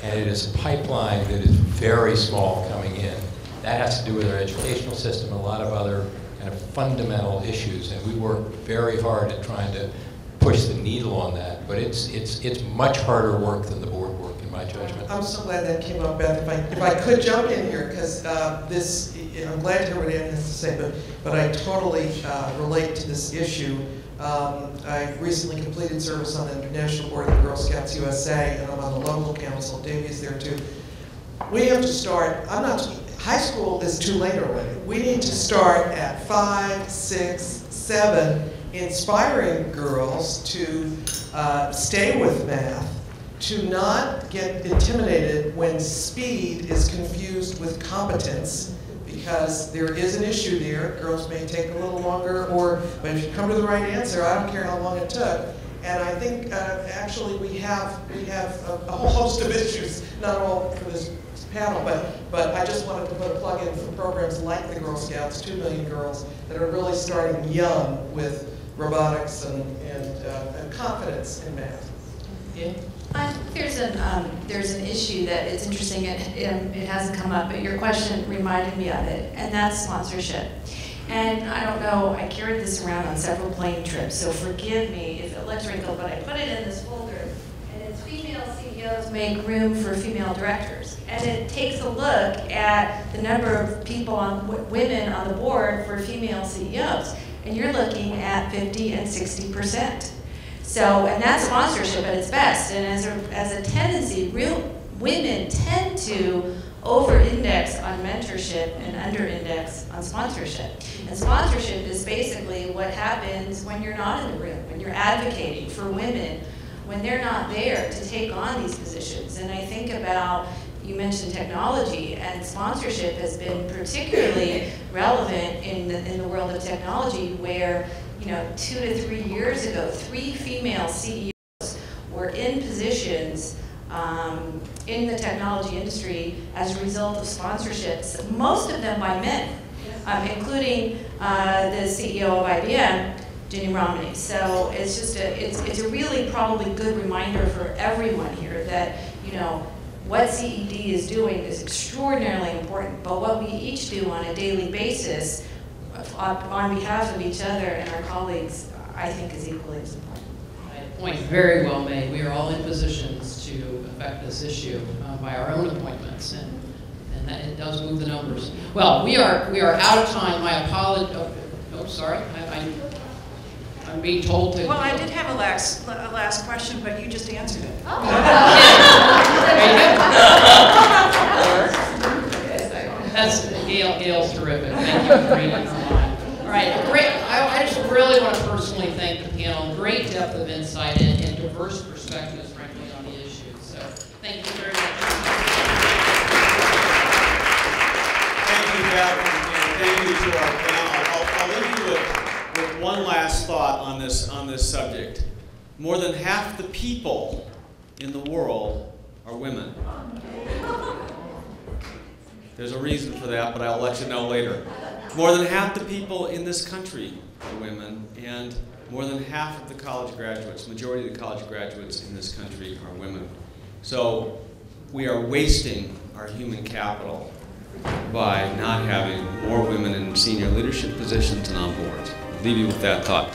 And it is a pipeline that is very small coming in. That has to do with our educational system and a lot of other kind of fundamental issues. And we work very hard at trying to push the needle on that. But it's much harder work than the board work, in my judgment. I'm so glad that came up, Beth. If I could jump in here, because I'm glad to hear what Ann has to say, but I totally relate to this issue. I recently completed service on the National Board of the Girl Scouts USA, and I'm on the local council. Davey's there too. We have to start, high school is too late already. We need to start at 5, 6, 7, inspiring girls to stay with math, to not get intimidated when speed is confused with competence, because there is an issue there. Girls may take a little longer, but if you come to the right answer, I don't care how long it took. And I think actually we have a whole host of issues, not all for this panel, but I just wanted to put a plug in for programs like the Girl Scouts, 2 million girls, that are really starting young with robotics and confidence in math. Yeah. I think there's an issue that it's interesting, it hasn't come up, but your question reminded me of it, and that's sponsorship. And I don't know, I carried this around on several plane trips, so forgive me if it looks wrinkled, but I put it in this folder, and it's female CEOs make room for female directors. And it takes a look at the number of women on the board for female CEOs, and you're looking at 50 and 60%. So, and that's sponsorship at its best, and as a tendency, women tend to over-index on mentorship and under-index on sponsorship. And sponsorship is basically what happens when you're not in the room, when you're advocating for women, when they're not there to take on these positions. And I think about, you mentioned technology, and sponsorship has been particularly relevant in the world of technology, where 2 to 3 years ago, 3 female CEOs were in positions in the technology industry as a result of sponsorships, most of them by men, including the CEO of IBM, Ginny Romney. So it's just it's a really probably good reminder for everyone here that what CED is doing is extraordinarily important, but what we each do on a daily basis on behalf of each other and our colleagues, I think is equally as important. Point very well made. We are all in positions to affect this issue by our own appointments, and that it does move the numbers. Well, we are out of time. My apology. Oh, sorry. I'm being told to. Well, I did have a last question, but you just answered it. Oh. That's Gail's terrific. Thank you for reading her mind. All right, great. I just really want to personally thank the panel. Great depth of insight and diverse perspectives, frankly, on the issues. So thank you very much. Thank you, Beth, and thank you to our panel. I'll leave you with one last thought on this subject. More than half the people in the world are women. There's a reason for that, but I'll let you know later. More than half the people in this country are women, and more than half of the college graduates, majority of the college graduates in this country are women. So we are wasting our human capital by not having more women in senior leadership positions and on boards. I'll leave you with that thought.